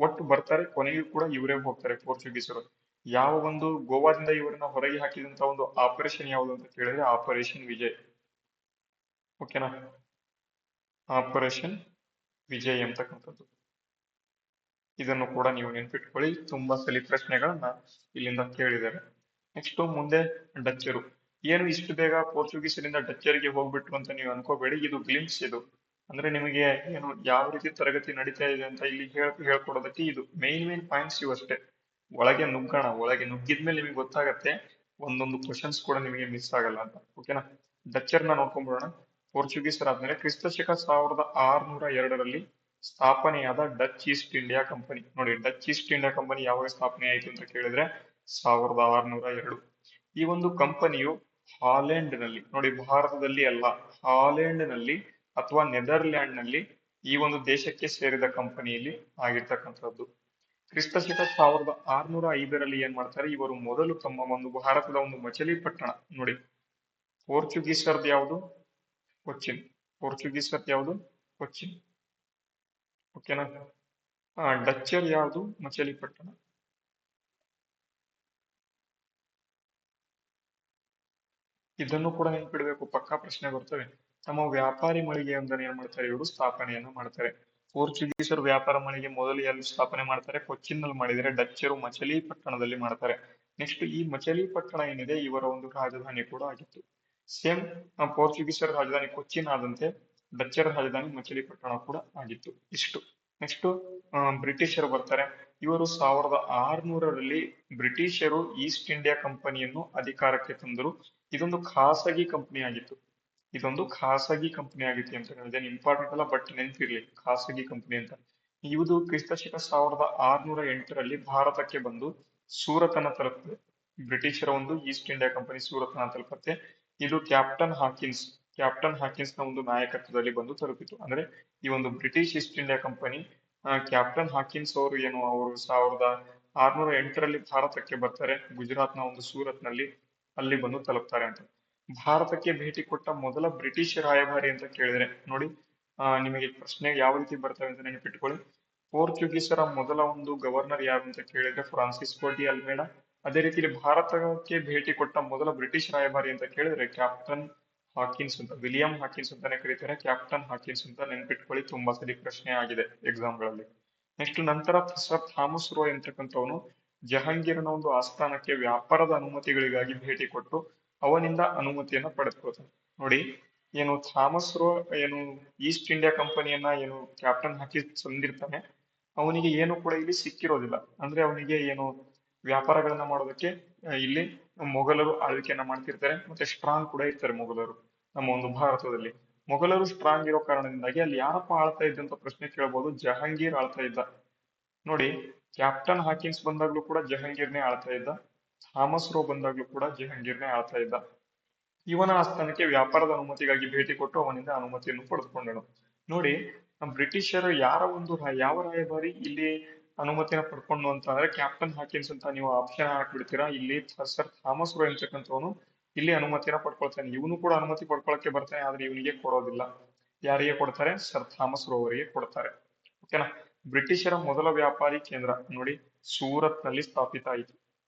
A: ಒಟ್ಟು ಬರ್ತಾರೆ. ಕೊನೆಗೂ ಕೂಡ ಇವರೇ ಹೋಗ್ತಾರೆ ಪೋರ್ಚುಗೀಸರು. ಯಾವ ಒಂದು ಗೋವಾದಿಂದ ಇವರನ್ನ ಹೊರಗೆ ಹಾಕಿದಂತ ಒಂದು ಆಪರೇಷನ್ ಯಾವುದು ಅಂತ ಕೇಳಿದ್ರೆ ಆಪರೇಷನ್ ವಿಜಯ್. ಓಕೆನಾ. ಆಪರೇಷನ್ ವಿಜಯ್ ಅಂತಕ್ಕಂಥದ್ದು. ಇದನ್ನು ಕೂಡ ನೀವು ನೆನ್ಪಿಟ್ಕೊಳ್ಳಿ, ತುಂಬಾ ಸಲಿ ಪ್ರಶ್ನೆಗಳನ್ನ ಇಲ್ಲಿಂದ ಕೇಳಿದ್ದಾರೆ. ನೆಕ್ಸ್ಟ್ ಮುಂದೆ ಡಚ್ಚರು. ಏನು ಇಷ್ಟು ಬೇಗ ಪೋರ್ಚುಗೀಸರಿಂದ ಡಚ್ಚರಿಗೆ ಹೋಗ್ಬಿಟ್ರು ಅಂತ ನೀವು ಅನ್ಕೋಬೇಡಿ. ಇದು ಗ್ಲಿಮ್ಸ್. ಇದು ಅಂದ್ರೆ ನಿಮಗೆ ಏನು ಯಾವ ರೀತಿ ತರಗತಿ ನಡೀತಾ ಇದೆ ಅಂತ ಇಲ್ಲಿ ಹೇಳ್ಕೊಡೋದಕ್ಕೆ ಇದು ಮೇನ್ ಪಾಯಿಂಟ್ಸ್ ಇವಷ್ಟೇ. ಒಳಗೆ ನುಗ್ಗೋಣ. ಒಳಗೆ ನುಗ್ಗಿದ್ಮೇಲೆ ನಿಮಗೆ ಗೊತ್ತಾಗತ್ತೆ, ಒಂದೊಂದು ಕ್ವಶನ್ಸ್ ಕೂಡ ನಿಮಗೆ ಮಿಸ್ ಆಗಲ್ಲ ಅಂತ. ಓಕೆನಾ. ಡಚ್ಚರ್ನ ನೋಡ್ಕೊಂಡ್ಬಿಡೋಣ. ಪೋರ್ಚುಗೀಸರ ಆದ್ಮೇಲೆ ಕ್ರಿಸ್ತ ಶಕ 1602ರಲ್ಲಿ ಸ್ಥಾಪನೆಯಾದ ಡಚ್ ಈಸ್ಟ್ ಇಂಡಿಯಾ ಕಂಪನಿ. ನೋಡಿ, ಡಚ್ ಈಸ್ಟ್ ಇಂಡಿಯಾ ಕಂಪನಿ ಯಾವಾಗ ಸ್ಥಾಪನೆ ಆಯಿತು ಅಂತ ಕೇಳಿದ್ರೆ 1602. ಈ ಒಂದು ಕಂಪನಿಯು ಹಾಲೆಂಡ್ ನಲ್ಲಿ, ನೋಡಿ ಭಾರತದಲ್ಲಿ ಅಲ್ಲ, ಹಾಲೆಂಡ್ ನಲ್ಲಿ ಅಥವಾ ನೆದರ್ಲ್ಯಾಂಡ್ ನಲ್ಲಿ ಈ ಒಂದು ದೇಶಕ್ಕೆ ಸೇರಿದ ಕಂಪನಿಯಲ್ಲಿ ಆಗಿರ್ತಕ್ಕಂಥದ್ದು. ಕ್ರಿಸ್ತಶಕ 1605ರಲ್ಲಿ ಏನ್ ಮಾಡ್ತಾರೆ, ಇವರು ಮೊದಲು ತಮ್ಮ ಒಂದು ಭಾರತದ ಒಂದು ಮಚಲಿಪಟ್ಟಣ, ನೋಡಿ ಪೋರ್ಚುಗೀಸರ್ದು ಯಾವುದು, ಕೊಚ್ಚಿನ್. ಪೋರ್ಚುಗೀಸರ್ದು ಯಾವುದು, ಕೊಚ್ಚಿನ್. ಓಕೆನಾ. ಡಚ್ಚರ್ ಯಾವುದು, ಮಚಲಿಪಟ್ಟಣ. ಇದನ್ನು ಕೂಡ ನೆನ್ಪಿಡ್ಬೇಕು, ಪಕ್ಕಾ ಪ್ರಶ್ನೆ ಬರ್ತವೆ. ತಮ್ಮ ವ್ಯಾಪಾರಿ ಮಳಿಗೆಯೊಂದನ್ನು ಏನ್ ಮಾಡ್ತಾರೆ, ಇವರು ಸ್ಥಾಪನೆಯನ್ನ ಮಾಡ್ತಾರೆ. ಪೋರ್ಚುಗೀಸರು ವ್ಯಾಪಾರ ಮಳಿಗೆ ಮೊದಲು ಎಲ್ಲಿ ಸ್ಥಾಪನೆ ಮಾಡ್ತಾರೆ, ಕೊಚ್ಚಿನ್ ನಲ್ಲಿ ಮಾಡಿದರೆ ಡಚ್ಚರು ಮಚಲಿಪಟ್ಟಣದಲ್ಲಿ ಮಾಡ್ತಾರೆ. ನೆಕ್ಸ್ಟ್ ಈ ಮಚಲಿಪಟ್ಟಣ ಏನಿದೆ ಇವರ ಒಂದು ರಾಜಧಾನಿ ಕೂಡ ಆಗಿತ್ತು. ಸೇಮ್ ಪೋರ್ಚುಗೀಸರ ರಾಜಧಾನಿ ಕೊಚ್ಚಿನ್ ಆದಂತೆ ಡಚ್ಚರ ರಾಜಧಾನಿ ಮಚಲಿಪಟ್ಟಣ ಕೂಡ ಆಗಿತ್ತು. ಇಷ್ಟು. ನೆಕ್ಸ್ಟ್ ಬ್ರಿಟಿಷರು ಬರ್ತಾರೆ. ಇವರು 1600ರಲ್ಲಿ ಬ್ರಿಟಿಷರು ಈಸ್ಟ್ ಇಂಡಿಯಾ ಕಂಪನಿಯನ್ನು ಅಧಿಕಾರಕ್ಕೆ ತಂದರು. ಇದೊಂದು ಖಾಸಗಿ ಕಂಪನಿ ಆಗಿತ್ತು. ಇದೊಂದು ಖಾಸಗಿ ಕಂಪನಿ ಆಗಿತ್ತು ಅಂತ ಹೇಳಿದ್ದೇನೆ, ಇಂಪಾರ್ಟೆಂಟ್ ಅಲ್ಲ ಬಟ್ ನೆನ್ಪಿರ್ಲಿ, ಖಾಸಗಿ ಕಂಪನಿ ಅಂತ. ಇದು ಕ್ರಿಸ್ತಶಕ 1608ರಲ್ಲಿ ಭಾರತಕ್ಕೆ ಬಂದು ಸೂರತನ ತಲುಪುತ್ತದೆ. ಬ್ರಿಟಿಷರ ಒಂದು ಈಸ್ಟ್ ಇಂಡಿಯಾ ಕಂಪನಿ ಸೂರತನ ತಲುಪುತ್ತೆ. ಇದು ಕ್ಯಾಪ್ಟನ್ ಹಾಕಿನ್ಸ್ ನ ಒಂದು ನಾಯಕತ್ವದಲ್ಲಿ ಬಂದು ತಲುಪಿತು. ಅಂದ್ರೆ ಈ ಒಂದು British East India company captain Hawkins ಅವರು ಅವರು 1608ರಲ್ಲಿ ಭಾರತಕ್ಕೆ ಬರ್ತಾರೆ. ಗುಜರಾತ್ ನ ಒಂದು ಸೂರತ್ ನಲ್ಲಿ ಅಲ್ಲಿ ಬಂದು ತಲುಪ್ತಾರೆ ಅಂತ. ಭಾರತಕ್ಕೆ ಭೇಟಿ ಕೊಟ್ಟ ಮೊದಲ ಬ್ರಿಟಿಷ್ ರಾಯಭಾರಿ ಅಂತ ಕೇಳಿದ್ರೆ ನೋಡಿ, ನಿಮಗೆ ಪ್ರಶ್ನೆ ಯಾವ ರೀತಿ ಬರ್ತವೆ ಅಂತ ನೆನಪಿಟ್ಕೊಳ್ಳಿ. ಪೋರ್ಚುಗೀಸರ ಮೊದಲ ಒಂದು ಗವರ್ನರ್ ಯಾರು ಅಂತ ಕೇಳಿದ್ರೆ ಫ್ರಾನ್ಸಿಸ್ಕೋ ಡಿ ಅಲ್ಮೇಡಾ. ಅದೇ ರೀತಿ ಭಾರತಕ್ಕೆ ಭೇಟಿ ಕೊಟ್ಟ ಮೊದಲ ಬ್ರಿಟಿಷ್ ರಾಯಭಾರಿ ಅಂತ ಕೇಳಿದ್ರೆ ಕ್ಯಾಪ್ಟನ್ ಹಾಕಿನ್ಸ್ ಅಂತ, ವಿಲಿಯಂ ಹಾಕಿನ್ಸ್ ಅಂತಾನೆ ಕರೀತಾರೆ, ಕ್ಯಾಪ್ಟನ್ ಹಾಕಿನ್ಸ್ ಅಂತ ನೆನ್ಪಿಟ್ಕೊಳ್ಳಿ. ತುಂಬಾ ಸರಿ ಪ್ರಶ್ನೆ ಆಗಿದೆ ಎಕ್ಸಾಮ್ಗಳಲ್ಲಿ. ನೆಕ್ಸ್ಟ್ ನಂತರ ಸರ್ ಥಾಮಸ್ ರೋ ಎಂತಕ್ಕಂಥವನು ಜಹಾಂಗೀರನ ಒಂದು ಆಸ್ಥಾನಕ್ಕೆ ವ್ಯಾಪಾರದ ಅನುಮತಿಗಳಿಗಾಗಿ ಭೇಟಿ ಕೊಟ್ಟು ಅವನಿಂದ ಅನುಮತಿಯನ್ನ ಪಡೆದುಕೊಳ್ತಾನೆ. ನೋಡಿ, ಏನು ಥಾಮಸ್ ರೋ ಏನು ಈಸ್ಟ್ ಇಂಡಿಯಾ ಕಂಪನಿಯನ್ನ ಏನು ಕ್ಯಾಪ್ಟನ್ ಹಾಕಿ ತಂದಿರ್ತಾನೆ, ಅವನಿಗೆ ಏನು ಕೂಡ ಇಲ್ಲಿ ಸಿಕ್ಕಿರೋದಿಲ್ಲ. ಅಂದ್ರೆ ಅವನಿಗೆ ಏನು ವ್ಯಾಪಾರಗಳನ್ನ ಮಾಡೋದಕ್ಕೆ ಇಲ್ಲಿ ಮೊಘಲರು ಆಳ್ವಿಕೆಯನ್ನ ಮಾಡ್ತಿರ್ತಾರೆ, ಮತ್ತೆ ಸ್ಟ್ರಾಂಗ್ ಕೂಡ ಇರ್ತಾರೆ ಮೊಘಲರು. ನಮ್ಮ ಒಂದು ಭಾರತದಲ್ಲಿ ಮೊಘಲರು ಸ್ಟ್ರಾಂಗ್ ಇರೋ ಕಾರಣದಿಂದಾಗಿ ಅಲ್ಲಿ ಯಾರಪ್ಪ ಆಳ್ತಾ ಇದ್ದಂತ ಪ್ರಶ್ನೆ ಕೇಳಬಹುದು, ಜಹಾಂಗೀರ್ ಆಳ್ತಾ ಇದ್ದ. ನೋಡಿ, ಕ್ಯಾಪ್ಟನ್ ಹಾಕಿನ್ಸ್ ಬಂದಾಗ್ಲೂ ಕೂಡ ಜಹಾಂಗೀರ್ನೇ ಆಳ್ತಾ ಇದ್ದ, ಥಾಮಸ್ ರೋ ಬಂದಾಗ್ಲೂ ಕೂಡ ಜಹಾಂಗೀರ್ನೇ ಆಳ್ತಾ ಇದ್ದ. ಇವನ ಆಸ್ಥಾನಕ್ಕೆ ವ್ಯಾಪಾರದ ಅನುಮತಿಗಾಗಿ ಭೇಟಿ ಕೊಟ್ಟು ಅವನಿಂದ ಅನುಮತಿಯನ್ನು ಪಡೆದುಕೊಂಡನು. ನೋಡಿ, ಬ್ರಿಟಿಷರು ಯಾವ ರಾಯಭಾರಿ ಇಲ್ಲಿ ಅನುಮತಿನ ಪಡ್ಕೊಂಡು ಅಂತ ಅಂದ್ರೆ ಕ್ಯಾಪ್ಟನ್ ಹಾಕಿನ್ಸ್ ಅಂತ ನೀವು ಆಪ್ಷನ್ ಹಾಕ್ಬಿಡ್ತೀರಾ. ಇಲ್ಲಿ ಸರ್ ಥಾಮಸ್ ರೋ ಅಂತಕ್ಕಂಥವನು ಇಲ್ಲಿ ಅನುಮತಿನ ಪಡ್ಕೊಳ್ತಾನೆ. ಇವನು ಕೂಡ ಅನುಮತಿ ಪಡ್ಕೊಳಕ್ಕೆ ಬರ್ತಾನೆ, ಆದ್ರೆ ಇವನಿಗೆ ಕೊಡೋದಿಲ್ಲ. ಯಾರಿಗೆ ಕೊಡ್ತಾರೆ, ಸರ್ ಥಾಮಸ್ ರೋ ಅವರಿಗೆ ಕೊಡ್ತಾರೆ. ಓಕೆನಾ. ಬ್ರಿಟಿಷರ ಮೊದಲ ವ್ಯಾಪಾರಿ ಕೇಂದ್ರ ನೋಡಿ ಸೂರತ್ ನಲ್ಲಿ ಸ್ಥಾಪಿತ ಆಯಿತು.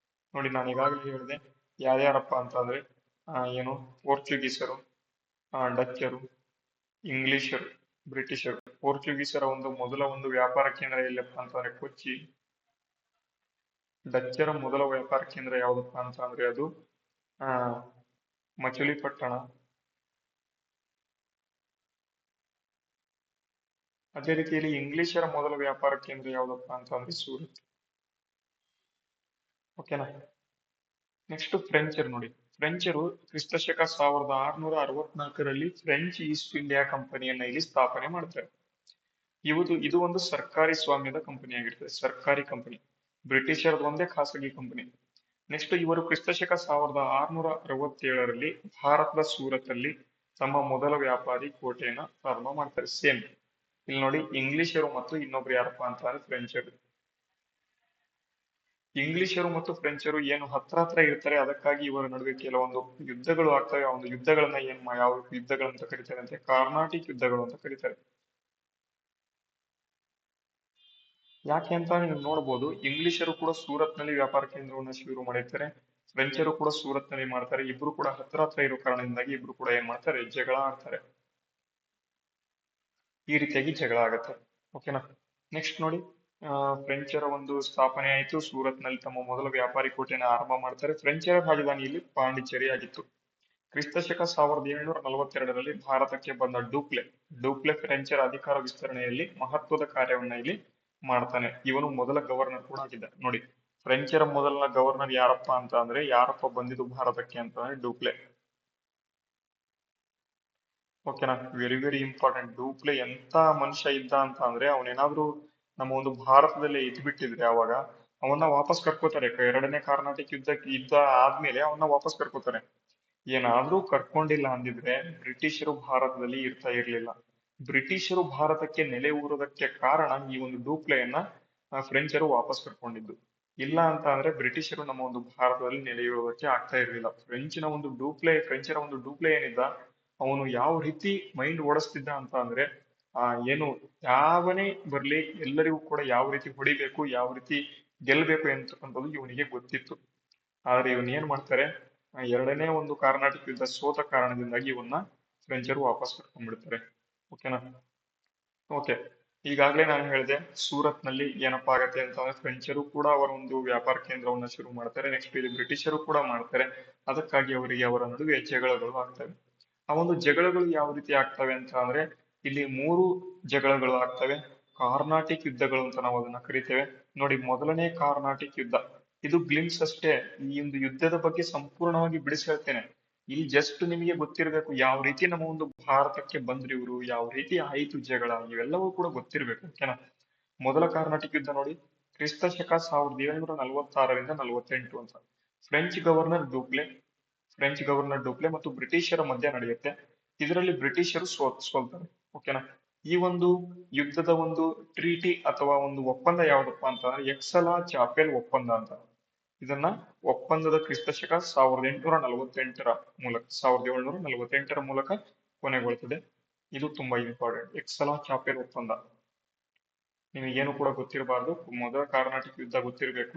A: ನೋಡಿ, ನಾನು ಈಗಾಗಲೇ ಹೇಳಿದೆ ಯಾರ್ಯಾರಪ್ಪ ಅಂತ ಅಂದ್ರೆ ಏನು ಪೋರ್ಚುಗೀಸರು, ಡಚ್ಚರು, ಇಂಗ್ಲಿಷರು, ಬ್ರಿಟಿಷರು. ಪೋರ್ಚುಗೀಸರ ಒಂದು ಮೊದಲ ಒಂದು ವ್ಯಾಪಾರ ಕೇಂದ್ರ ಎಲ್ಲಪ್ಪ ಅಂತಂದ್ರೆ ಕೊಚ್ಚಿ. ಡಚ್ಚರ ಮೊದಲ ವ್ಯಾಪಾರ ಕೇಂದ್ರ ಯಾವ್ದಪ್ಪ ಅಂತ ಅಂದ್ರೆ ಅದು ಆ ಮಚಲಿಪಟ್ಟಣ. ಅದೇ ರೀತಿಯಲ್ಲಿ ಇಂಗ್ಲಿಷರ ಮೊದಲ ವ್ಯಾಪಾರ ಕೇಂದ್ರ ಯಾವ್ದಪ್ಪ ಅಂತ ಅಂದ್ರೆ ಸೂರತ್. ಓಕೆನಾ. ನೆಕ್ಸ್ಟ್ ಫ್ರೆಂಚರು. ನೋಡಿ, ಫ್ರೆಂಚರು ಕ್ರಿಸ್ತಶಕ 1664ರಲ್ಲಿ ಫ್ರೆಂಚ್ ಈಸ್ಟ್ ಇಂಡಿಯಾ ಕಂಪನಿಯನ್ನ ಇಲ್ಲಿ ಸ್ಥಾಪನೆ ಮಾಡ್ತಾರೆ. ಇದು ಒಂದು ಸರ್ಕಾರಿ ಸ್ವಾಮ್ಯದ ಕಂಪನಿ ಆಗಿರ್ತದೆ, ಸರ್ಕಾರಿ ಕಂಪನಿ. ಬ್ರಿಟಿಷರದ್ದು ಒಂದೇ ಖಾಸಗಿ ಕಂಪನಿ. ನೆಕ್ಸ್ಟ್ ಇವರು ಕ್ರಿಸ್ತಶಕ 1667ರಲ್ಲಿ ಭಾರತದ ಸೂರತ್ ಅಲ್ಲಿ ತಮ್ಮ ಮೊದಲ ವ್ಯಾಪಾರಿ ಕೋಟೆಯನ್ನ ಪ್ರಾರಂಭ ಮಾಡ್ತಾರೆ. ಸೇಮ್ ಇಲ್ಲಿ ನೋಡಿ, ಇಂಗ್ಲಿಷರು ಮತ್ತು ಇನ್ನೊಬ್ರು ಯಾರಪ್ಪ ಅಂತ ಅಂದ್ರೆ ಫ್ರೆಂಚರು. ಇಂಗ್ಲಿಷರು ಮತ್ತು ಫ್ರೆಂಚರು ಏನು ಹತ್ರ ಇರ್ತಾರೆ, ಅದಕ್ಕಾಗಿ ಇವರ ನಡುವೆ ಕೆಲವೊಂದು ಯುದ್ಧಗಳು ಆಗ್ತವೆ. ಆ ಒಂದು ಯುದ್ಧಗಳನ್ನ ಯಾವ ಯುದ್ಧಗಳಂತ ಕರೀತಾರೆ ಅಂದ್ರೆ ಕಾರ್ನಾಟಿಕ್ ಯುದ್ಧಗಳು ಅಂತ ಕರೀತಾರೆ. ಯಾಕೆ ಅಂತ ನೀವು ನೋಡ್ಬೋದು, ಇಂಗ್ಲಿಷರು ಕೂಡ ಸೂರತ್ ನಲ್ಲಿ ವ್ಯಾಪಾರ ಕೇಂದ್ರವನ್ನ ಶುರು ಮಾಡಿರ್ತಾರೆ, ಫ್ರೆಂಚರು ಕೂಡ ಸೂರತ್ ನಲ್ಲಿ ಮಾಡ್ತಾರೆ. ಇಬ್ರು ಕೂಡ ಹತ್ರ ಇರೋ ಕಾರಣದಿಂದಾಗಿ ಇಬ್ರು ಕೂಡ ಏನ್ ಮಾಡ್ತಾರೆ, ಜಗಳ ಆಡ್ತಾರೆ. ಈ ರೀತಿಯಾಗಿ ಜಗಳ ಆಗತ್ತೆ. ಓಕೆನಾ. ನೆಕ್ಸ್ಟ್ ನೋಡಿ, ಫ್ರೆಂಚರ ಒಂದು ಸ್ಥಾಪನೆ ಆಯಿತು. ಸೂರತ್ ನಲ್ಲಿ ತಮ್ಮ ಮೊದಲ ವ್ಯಾಪಾರಿ ಕೋಟೆಯನ್ನು ಆರಂಭ ಮಾಡ್ತಾರೆ. ಫ್ರೆಂಚರ ರಾಜಧಾನಿಯಲ್ಲಿ ಪಾಂಡಿಚೇರಿ ಆಗಿತ್ತು. ಕ್ರಿಸ್ತಶಕ 1742ರಲ್ಲಿ ಭಾರತಕ್ಕೆ ಬಂದ ಡೂಪ್ಲೆ ಫ್ರೆಂಚರ ಅಧಿಕಾರ ವಿಸ್ತರಣೆಯಲ್ಲಿ ಮಹತ್ವದ ಕಾರ್ಯವನ್ನ ಇಲ್ಲಿ ಮಾಡ್ತಾನೆ. ಇವನು ಮೊದಲ ಗವರ್ನರ್ ಕೂಡ ಆಗಿದ್ದ. ನೋಡಿ, ಫ್ರೆಂಚರ ಮೊದಲ ಗವರ್ನರ್ ಯಾರಪ್ಪ ಅಂತ ಅಂದ್ರೆ ಯಾರಪ್ಪ ಬಂದಿದ್ದು ಭಾರತಕ್ಕೆ ಅಂತ ಅಂದ್ರೆ ಡೂಪ್ಲೆ. ಓಕೆನಾ. Very important. ಡೂಪ್ಲೆ ಎಂತ ಮನುಷ್ಯ ಇದ್ದ ಅಂತ ಅಂದ್ರೆ ಅವನೇನಾದ್ರೂ ನಮ್ಮ ಒಂದು ಭಾರತದಲ್ಲಿ ಇದ್ಬಿಟ್ಟಿದ್ರೆ ಅವಾಗ ಅವನ್ನ ವಾಪಸ್ ಕರ್ಕೋತಾರೆ. ಎರಡನೇ ಕಾರ್ನಾಟಿಕ್ ಯುದ್ಧ ಆದ್ಮೇಲೆ ಅವನ್ನ ವಾಪಸ್ ಕರ್ಕೋತಾರೆ. ಏನಾದ್ರೂ ಕರ್ಕೊಂಡಿಲ್ಲ ಅಂದಿದ್ರೆ ಬ್ರಿಟಿಷರು ಭಾರತದಲ್ಲಿ ಇರ್ತಾ ಇರ್ಲಿಲ್ಲ. ಬ್ರಿಟಿಷರು ಭಾರತಕ್ಕೆ ನೆಲೆ ಊರೋದಕ್ಕೆ ಕಾರಣ ಈ ಒಂದು ಡೂಪ್ಲೆಯನ್ನ ಫ್ರೆಂಚರು ವಾಪಸ್ ಕರ್ಕೊಂಡಿದ್ದು. ಇಲ್ಲ ಅಂತ ಅಂದ್ರೆ ಬ್ರಿಟಿಷರು ನಮ್ಮ ಒಂದು ಭಾರತದಲ್ಲಿ ನೆಲೆಯೂರೋದಕ್ಕೆ ಆಗ್ತಾ ಇರ್ಲಿಲ್ಲ. ಫ್ರೆಂಚರ ಒಂದು ಡೂಪ್ಲೆ ಏನಿದ್ದ, ಅವನು ಯಾವ ರೀತಿ ಮೈಂಡ್ ಓಡಿಸ್ತಿದ್ದ ಅಂತ ಅಂದ್ರೆ, ಆ ಏನು ಯಾವನೇ ಬರ್ಲಿ ಎಲ್ಲರಿಗೂ ಕೂಡ ಯಾವ ರೀತಿ ಹೊಡಿಬೇಕು, ಯಾವ ರೀತಿ ಗೆಲ್ಬೇಕು ಅಂತಕ್ಕಂಥದ್ದು ಇವನಿಗೆ ಗೊತ್ತಿತ್ತು. ಆದ್ರೆ ಇವನ್ ಏನ್ ಮಾಡ್ತಾರೆ, ಎರಡನೇ ಒಂದು ಕರ್ನಾಟಕ ಯುದ್ಧ ಸೋತ ಕಾರಣದಿಂದಾಗಿ ಇವನ್ನ ಫ್ರೆಂಚರು ವಾಪಸ್ ಕರ್ಕೊಂಡ್ಬಿಡ್ತಾರೆ. ಓಕೆನಾ? ಓಕೆ. ಈಗಾಗಲೇ ನಾನು ಹೇಳಿದೆ ಸೂರತ್ ನಲ್ಲಿ ಏನಪ್ಪಾ ಆಗತ್ತೆ ಅಂತಂದ್ರೆ ಫ್ರೆಂಚರು ಕೂಡ ಅವರ ಒಂದು ವ್ಯಾಪಾರ ಕೇಂದ್ರವನ್ನ ಶುರು ಮಾಡ್ತಾರೆ. ನೆಕ್ಸ್ಟ್ ಇಲ್ಲಿ ಬ್ರಿಟಿಷರು ಕೂಡ ಮಾಡ್ತಾರೆ. ಅದಕ್ಕಾಗಿ ಅವರಿಗೆ ಅವರ ನಡುವೆ ಜಗಳಗಳು ಆಗ್ತವೆ. ಆ ಒಂದು ಜಗಳಗಳು ಯಾವ ರೀತಿ ಆಗ್ತವೆ ಅಂತ ಅಂದ್ರೆ, ಇಲ್ಲಿ ಮೂರು ಜಗಳಗಳು ಆಗ್ತವೆ. ಕಾರ್ನಾಟಿಕ್ ಯುದ್ಧಗಳು ಅಂತ ನಾವು ಅದನ್ನ ಕರಿತೇವೆ. ನೋಡಿ, ಮೊದಲನೇ ಕಾರ್ನಾಟಿಕ್ ಯುದ್ಧ, ಇದು ಗ್ಲಿಮ್ಸ್ ಅಷ್ಟೇ. ಈ ಒಂದು ಯುದ್ಧದ ಬಗ್ಗೆ ಸಂಪೂರ್ಣವಾಗಿ ಬಿಡಿಸಿ ಹೇಳ್ತೇನೆ. ಇಲ್ಲಿ ಜಸ್ಟ್ ನಿಮಗೆ ಗೊತ್ತಿರಬೇಕು ಯಾವ ರೀತಿ ನಮ್ಮ ಒಂದು ಭಾರತಕ್ಕೆ ಬಂದ್ರು ಇವರು, ಯಾವ ರೀತಿ ಆಯಿತು ಜಗಳ, ಇವೆಲ್ಲವೂ ಕೂಡ ಗೊತ್ತಿರಬೇಕು. ಓಕೆನಾ? ಮೊದಲ ಕಾರ್ನಾಟಿಕ್ ಯುದ್ಧ ನೋಡಿ, ಕ್ರಿಸ್ತ ಶಕ 1746 48 ಅಂತ. French governor Dupleix French governor Dupleix ಮತ್ತು ಬ್ರಿಟಿಷರ ಮಧ್ಯ ನಡೆಯುತ್ತೆ. ಇದರಲ್ಲಿ ಬ್ರಿಟಿಷರು ಸೋಲ್ತಾರೆ. ಓಕೆನಾ? ಈ ಒಂದು ಯುದ್ಧದ ಒಂದು ಟ್ರೀಟಿ ಅಥವಾ ಒಂದು ಒಪ್ಪಂದ ಯಾವ್ದಪ್ಪ ಅಂತಂದ್ರೆ ಎಕ್ಸಲಾ ಚಾಪೆಲ್ ಒಪ್ಪಂದ ಅಂತ. ಇದನ್ನ ಒಪ್ಪಂದದ ಕ್ರಿಸ್ತಶಕ 1748 ಮೂಲಕ ಕೊನೆಗೊಳ್ತದೆ. ಇದು ತುಂಬಾ ಇಂಪಾರ್ಟೆಂಟ್. ಎಕ್ಸಲಾ ಚಾಪೆಲ್ ಒಪ್ಪಂದ ನಿಮಗೇನು ಕೂಡ ಗೊತ್ತಿರಬಾರ್ದು. ಮೊದಲ ಕಾರ್ನಾಟಿಕ್ ಯುದ್ಧ ಗೊತ್ತಿರಬೇಕು.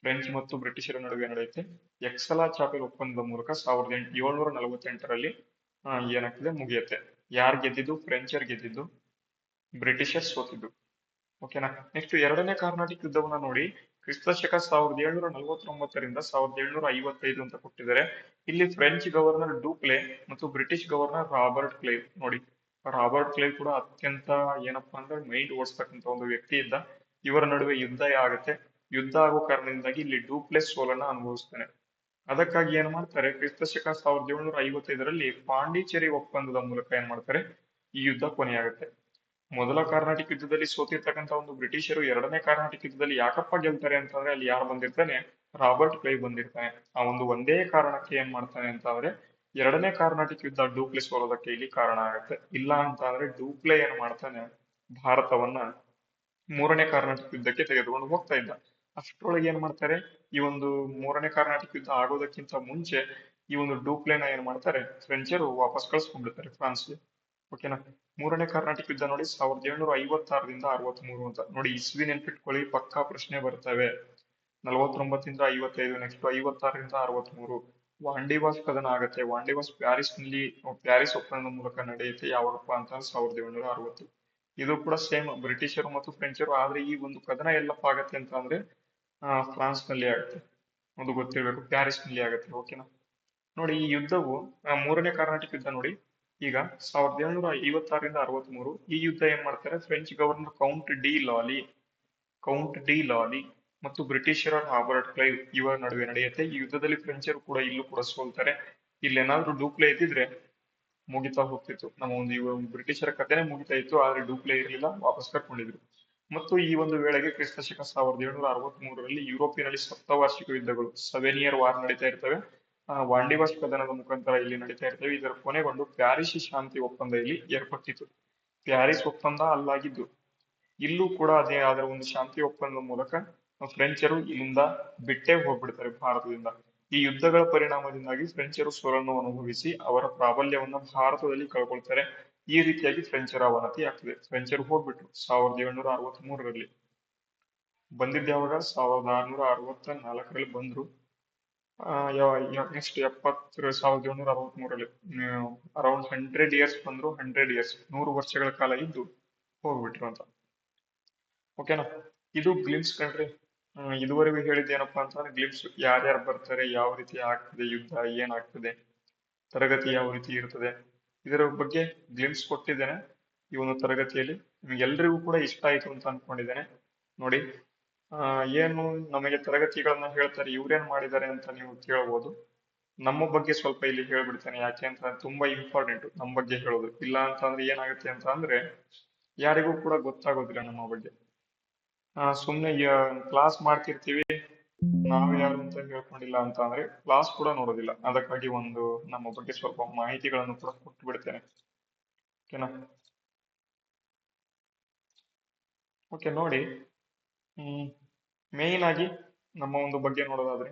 A: ಫ್ರೆಂಚ್ ಮತ್ತು ಬ್ರಿಟಿಷರ ನಡುವೆ ನಡೆಯುತ್ತೆ. ಎಕ್ಸಲಾ ಚಾಪೆಲ್ ಒಪ್ಪಂದದ ಮೂಲಕ 1748ರಲ್ಲಿ ಏನಾಗ್ತದೆ, ಮುಗಿಯುತ್ತೆ. ಯಾರು ಗೆದ್ದಿದ್ದು? ಫ್ರೆಂಚರ್ ಗೆದ್ದಿದ್ದು, ಬ್ರಿಟಿಷರ್ ಸೋತಿದ್ದು. ಓಕೆನಾ? ನೆಕ್ಸ್ಟ್ ಎರಡನೇ ಕಾರ್ನಾಟಿಕ್ ಯುದ್ಧವನ್ನ ನೋಡಿ, ಕ್ರಿಸ್ತ ಶಕ 1749 1755 ಅಂತ ಕೊಟ್ಟಿದ್ದಾರೆ. ಇಲ್ಲಿ ಫ್ರೆಂಚ್ ಗವರ್ನರ್ ಡೂಪ್ಲೆ ಮತ್ತು ಬ್ರಿಟಿಷ್ ಗವರ್ನರ್ ರಾಬರ್ಟ್ ಕ್ಲೈವ್. ನೋಡಿ, ರಾಬರ್ಟ್ ಕ್ಲೈವ್ ಕೂಡ ಅತ್ಯಂತ ಏನಪ್ಪಾ ಅಂದ್ರೆ ಮೈಂಡ್ ಓಡಿಸ್ತಕ್ಕಂಥ ಒಂದು ವ್ಯಕ್ತಿ ಇದ್ದ. ಇವರ ನಡುವೆ ಯುದ್ಧ ಆಗುತ್ತೆ. ಯುದ್ಧ ಆಗೋ ಕಾರಣದಿಂದಾಗಿ ಇಲ್ಲಿ ಡೂಪ್ಲೆ ಸೋಲನ್ನ ಅನುಭವಿಸ್ತಾನೆ. ಅದಕ್ಕಾಗಿ ಏನ್ ಮಾಡ್ತಾರೆ, ಕ್ರಿಸ್ತ ಶಕ 1755ರಲ್ಲಿ ಪಾಂಡಿಚೇರಿ ಒಪ್ಪಂದದ ಮೂಲಕ ಏನ್ ಮಾಡ್ತಾರೆ, ಈ ಯುದ್ಧ ಕೊನೆಯಾಗುತ್ತೆ. ಮೊದಲ ಕಾರ್ನಾಟಿಕ್ ಯುದ್ಧದಲ್ಲಿ ಸೋತಿರ್ತಕ್ಕಂಥ ಒಂದು ಬ್ರಿಟಿಷರು ಎರಡನೇ ಕಾರ್ನಾಟಿಕ್ ಯುದ್ಧದಲ್ಲಿ ಯಾಕಪ್ಪ ಗೆಲ್ತಾರೆ ಅಂತಂದ್ರೆ, ಅಲ್ಲಿ ಯಾರು ಬಂದಿರ್ತಾನೆ, ರಾಬರ್ಟ್ ಕ್ಲೈವ್ ಬಂದಿರ್ತಾನೆ. ಆ ಒಂದು ಒಂದೇ ಕಾರಣಕ್ಕೆ ಏನ್ ಮಾಡ್ತಾನೆ ಅಂತ ಅಂದ್ರೆ, ಎರಡನೇ ಕಾರ್ನಾಟಿಕ್ ಯುದ್ಧ ಡೂಪ್ಲೆ ಸೋಲೋದಕ್ಕೆ ಇಲ್ಲಿ ಕಾರಣ ಆಗುತ್ತೆ. ಇಲ್ಲ ಅಂತ ಅಂದ್ರೆ ಡೂಪ್ಲೆ ಏನ್ ಮಾಡ್ತಾನೆ, ಭಾರತವನ್ನ ಮೂರನೇ ಕಾರ್ನಾಟಿಕ್ ಯುದ್ಧಕ್ಕೆ ತೆಗೆದುಕೊಂಡು ಹೋಗ್ತಾ ಇದ್ದ. ಅಷ್ಟರೊಳಗೆ ಏನ್ ಮಾಡ್ತಾರೆ, ಈ ಒಂದು ಮೂರನೇ ಕಾರ್ನಾಟಿಕ್ ಯುದ್ಧ ಆಗೋದಕ್ಕಿಂತ ಮುಂಚೆ ಈ ಒಂದು ಡೂಪ್ಲೆನ ಏನ್ ಮಾಡ್ತಾರೆ, ಫ್ರೆಂಚರು ವಾಪಸ್ ಕಳಿಸ್ಕೊಂಡ್ಬಿಡ್ತಾರೆ ಫ್ರಾನ್ಸ್ಗೆ. ಓಕೆನಾ? ಮೂರನೇ ಕಾರ್ನಾಟಿಕ್ ಯುದ್ಧ ನೋಡಿ, 1756 63 ಅಂತ. ನೋಡಿ, ಇಸ್ವಿ ನೆನ್ಪಿಟ್ಕೊಳ್ಳಿ, ಪಕ್ಕಾ ಪ್ರಶ್ನೆ ಬರ್ತವೆ. 49 55, ನೆಕ್ಸ್ಟ್ 56 63. ವಾಂಡಿವಾಸ್ ಕದನ ಆಗತ್ತೆ. ವಾಂಡಿವಾಸ್ ಪ್ಯಾರಿಸ್ ಒಪ್ಪಂದದ ಮೂಲಕ ನಡೆಯುತ್ತೆ. ಯಾವಾಗಪ್ಪ ಅಂತ 1760. ಇದು ಕೂಡ ಸೇಮ್ ಬ್ರಿಟಿಷರು ಮತ್ತು ಫ್ರೆಂಚರು. ಆದ್ರೆ ಈ ಒಂದು ಕದನ ಎಲ್ಲಪ್ಪ ಆಗತ್ತೆ ಅಂತ ಅಂದ್ರೆ ಫ್ರಾನ್ಸ್ ನಲ್ಲಿ ಆಗುತ್ತೆ. ಅದು ಗೊತ್ತಿರಬೇಕು, ಪ್ಯಾರಿಸ್ ನಲ್ಲಿ ಆಗುತ್ತೆ. ಓಕೆನಾ? ನೋಡಿ, ಈ ಯುದ್ಧವು ಮೂರನೇ ಕಾರ್ನಾಟಿಕ್ ಯುದ್ಧ ನೋಡಿ, ಈಗ 1756 ಈ ಯುದ್ಧ ಏನ್ ಮಾಡ್ತಾರೆ, ಫ್ರೆಂಚ್ ಗವರ್ನರ್ ಕೌಂಟ್ ಡಿ ಲಾಲಿ ಮತ್ತು ಬ್ರಿಟಿಷರ ರಾಬರ್ಟ್ ಕ್ಲೈವ್ ಇವರ ನಡುವೆ ನಡೆಯುತ್ತೆ. ಈ ಯುದ್ಧದಲ್ಲಿ ಫ್ರೆಂಚರು ಕೂಡ ಇಲ್ಲೂ ಕೂಡ ಸೋಲ್ತಾರೆ. ಇಲ್ಲೇನಾದ್ರೂ ಡೂಪ್ಲೆ ಇದ್ದಿದ್ರೆ ಮುಗಿತಾ ಹೋಗ್ತಿತ್ತು, ನಮ್ಮ ಒಂದು ಬ್ರಿಟಿಷರ ಕಥೆನೆ ಮುಗಿತಾ ಇತ್ತು. ಆದ್ರೆ ಡೂಪ್ಲೆ ಇರಲಿಲ್ಲ, ವಾಪಸ್ ಕರ್ಕೊಂಡಿದ್ರು. ಮತ್ತು ಈ ಒಂದು ವೇಳೆಗೆ ಕ್ರಿಸ್ತ ಶಕ 1763ರಲ್ಲಿ ಯುರೋಪಿನಲ್ಲಿ ಸಪ್ತವಾರ್ಷಿಕ ಯುದ್ಧಗಳು, 7 ಇಯರ್ ವಾರ್ ನಡೀತಾ ಇರ್ತವೆ. ವಾಂಡಿವಾಸ್ ಕದನದ ಮುಖಾಂತರ ಇಲ್ಲಿ ನಡೀತಾ ಇರ್ತವೆ. ಇದರ ಕೊನೆಗೊಂಡು ಪ್ಯಾರಿಸ್ ಶಾಂತಿ ಒಪ್ಪಂದ ಇಲ್ಲಿ ಏರ್ಪಟ್ಟಿತು. ಪ್ಯಾರಿಸ್ ಒಪ್ಪಂದ ಅಲ್ಲಾಗಿದ್ದು, ಇಲ್ಲೂ ಕೂಡ ಅದೇ ಅದರ ಒಂದು ಶಾಂತಿ ಒಪ್ಪಂದದ ಮೂಲಕ ಫ್ರೆಂಚರು ಇಲ್ಲಿಂದ ಬಿಟ್ಟೇ ಹೋಗ್ಬಿಡ್ತಾರೆ ಭಾರತದಿಂದ. ಈ ಯುದ್ಧಗಳ ಪರಿಣಾಮದಿಂದಾಗಿ ಫ್ರೆಂಚರು ಸೋಲನ್ನು ಅನುಭವಿಸಿ ಅವರ ಪ್ರಾಬಲ್ಯವನ್ನ ಭಾರತದಲ್ಲಿ ಕಳ್ಕೊಳ್ತಾರೆ. ಈ ರೀತಿಯಾಗಿ ಫ್ರೆಂಚರ ಅವನತಿ ಆಗ್ತದೆ. ಫ್ರೆಂಚರು ಹೋಗ್ಬಿಟ್ರು 1763ರಲ್ಲಿ. ಬಂದಿದ್ದ ಯಾವಾಗ, 1664ರಲ್ಲಿ ಬಂದ್ರು. ನೆಕ್ಸ್ಟ್ 1763ರಲ್ಲಿ ಅರೌಂಡ್ 100 ಇಯರ್ಸ್ ಬಂದ್ರು. 100 ಇಯರ್ಸ್ 100 ವರ್ಷಗಳ ಕಾಲ ಇದ್ದು ಹೋಗ್ಬಿಟ್ರು ಅಂತ. ಓಕೆನಾ? ಇದು ಗ್ಲಿಮ್ಸ್ ಕಂಡ್ರಿ. ಇದುವರೆಗೂ ಹೇಳಿದ್ದೇನಪ್ಪಾ ಅಂತಂದ್ರೆ ಗ್ಲಿಮ್ಸ್, ಯಾರ್ಯಾರು ಬರ್ತಾರೆ, ಯಾವ ರೀತಿ ಆಗ್ತದೆ ಯುದ್ಧ, ಏನಾಗ್ತದೆ, ತರಗತಿ ಯಾವ ರೀತಿ ಇರ್ತದೆ, ಇದರ ಬಗ್ಗೆ ಗ್ಲಿಮ್ಸ್ ಕೊಟ್ಟಿದ್ದೇನೆ ಈ ಒಂದು ತರಗತಿಯಲ್ಲಿ. ನಿಮ್ಗೆಲ್ರಿಗೂ ಕೂಡ ಇಷ್ಟ ಆಯ್ತು ಅಂತ ಅನ್ಕೊಂಡಿದ್ದೇನೆ. ನೋಡಿ, ಏನು ನಮಗೆ ತರಗತಿಗಳನ್ನ ಹೇಳ್ತಾರೆ, ಇವ್ರೇನ್ ಮಾಡಿದ್ದಾರೆ ಅಂತ ನೀವು ಕೇಳಬಹುದು. ನಮ್ಮ ಬಗ್ಗೆ ಸ್ವಲ್ಪ ಇಲ್ಲಿ ಹೇಳ್ಬಿಡ್ತೇನೆ. ಯಾಕೆ ಅಂತ ತುಂಬಾ ಇಂಪಾರ್ಟೆಂಟ್ ನಮ್ಮ ಬಗ್ಗೆ ಹೇಳೋದು. ಇಲ್ಲ ಅಂತಂದ್ರೆ ಏನಾಗುತ್ತೆ ಅಂತ ಅಂದ್ರೆ ಯಾರಿಗೂ ಕೂಡ ಗೊತ್ತಾಗೋದಿಲ್ಲ ನಮ್ಮ ಬಗ್ಗೆ. ಸುಮ್ನೆ ಕ್ಲಾಸ್ ಮಾಡ್ತಿರ್ತೀವಿ, ನಾವು ಯಾರು ಅಂತ ಹೇಳ್ಕೊಂಡಿಲ್ಲ ಅಂತ ಅಂದ್ರೆ ಕ್ಲಾಸ್ ಕೂಡ ನೋಡೋದಿಲ್ಲ. ಅದಕ್ಕಾಗಿ ಒಂದು ನಮ್ಮ ಬಗ್ಗೆ ಸ್ವಲ್ಪ ಮಾಹಿತಿಗಳನ್ನು ಕೂಡ ಕೊಟ್ಟು ಬಿಡ್ತೇನೆ. ಓಕೆನಾ? ಓಕೆ ನೋಡಿ. ಹ್ಮ್ ಮೇಯ್ನ್ ಆಗಿ ನಮ್ಮ ಒಂದು ಬಗ್ಗೆ ನೋಡೋದಾದ್ರೆ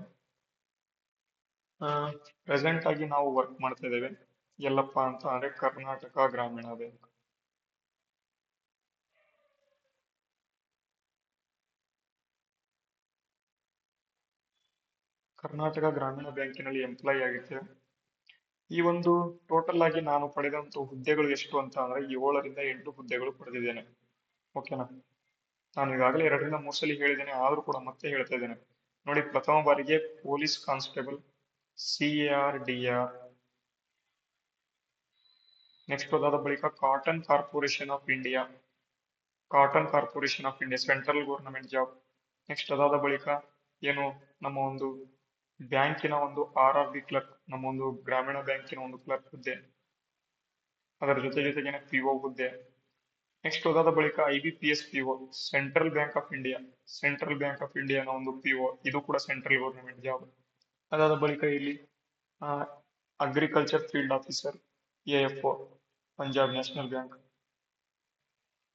A: ಪ್ರೆಸೆಂಟ್ ಆಗಿ ನಾವು ವರ್ಕ್ ಮಾಡ್ತಾ ಇದ್ದೇವೆ ಎಲ್ಲಪ್ಪ ಅಂತ ಅಂದ್ರೆ ಕರ್ನಾಟಕ ಗ್ರಾಮೀಣ ಬ್ಯಾಂಕ್. ಕರ್ನಾಟಕ ಗ್ರಾಮೀಣ ಬ್ಯಾಂಕಿನಲ್ಲಿ ಎಂಪ್ಲಾಯಿ ಆಗಿರ್ತೇವೆ. ಈ ಒಂದು ಟೋಟಲ್ ಆಗಿ ನಾನು ಪಡೆದಂತ ಹುದ್ದೆಗಳು ಎಷ್ಟು ಅಂತ ಅಂದ್ರೆ 7 ರಿಂದ 8 ಹುದ್ದೆಗಳು ಪಡೆದಿದ್ದೇನೆ. ಓಕೆನಾ? ನಾನು ಈಗಾಗಲೇ 2 ರಿಂದ 3 ಸಲ ಹೇಳಿದ್ದೇನೆ, ಆದ್ರೂ ಕೂಡ ಮತ್ತೆ ಹೇಳ್ತಾ ಇದ್ದೇನೆ. ನೋಡಿ, ಪ್ರಥಮ ಬಾರಿಗೆ police constable, CAR, DR. Next ಅದಾದ ಬಳಿಕ cotton corporation of India central government job. Next ಅದಾದ ಬಳಿಕ ಏನು ನಮ್ಮ ಒಂದು ಬ್ಯಾಂಕಿನ ಒಂದು RRB ಕ್ಲರ್ಕ್, ನಮ್ಮ ಒಂದು ಗ್ರಾಮೀಣ ಬ್ಯಾಂಕಿನ ಒಂದು ಕ್ಲರ್ಕ್ ಹುದ್ದೆ, ಅದರ ಜೊತೆಗೇನೆ PO ಹುದ್ದೆ. ನೆಕ್ಸ್ಟ್ ಅದಾದ ಬಳಿಕ IBPS PO, central bank of ಇಂಡಿಯಾನ ಒಂದು PO, ಇದು ಕೂಡ ಸೆಂಟ್ರಲ್ ಗೌರ್ನಮೆಂಟ್ ಜಾಬ್. ಅದಾದ ಬಳಿಕ ಇಲ್ಲಿ agriculture field officer, AFO, Punjab national bank.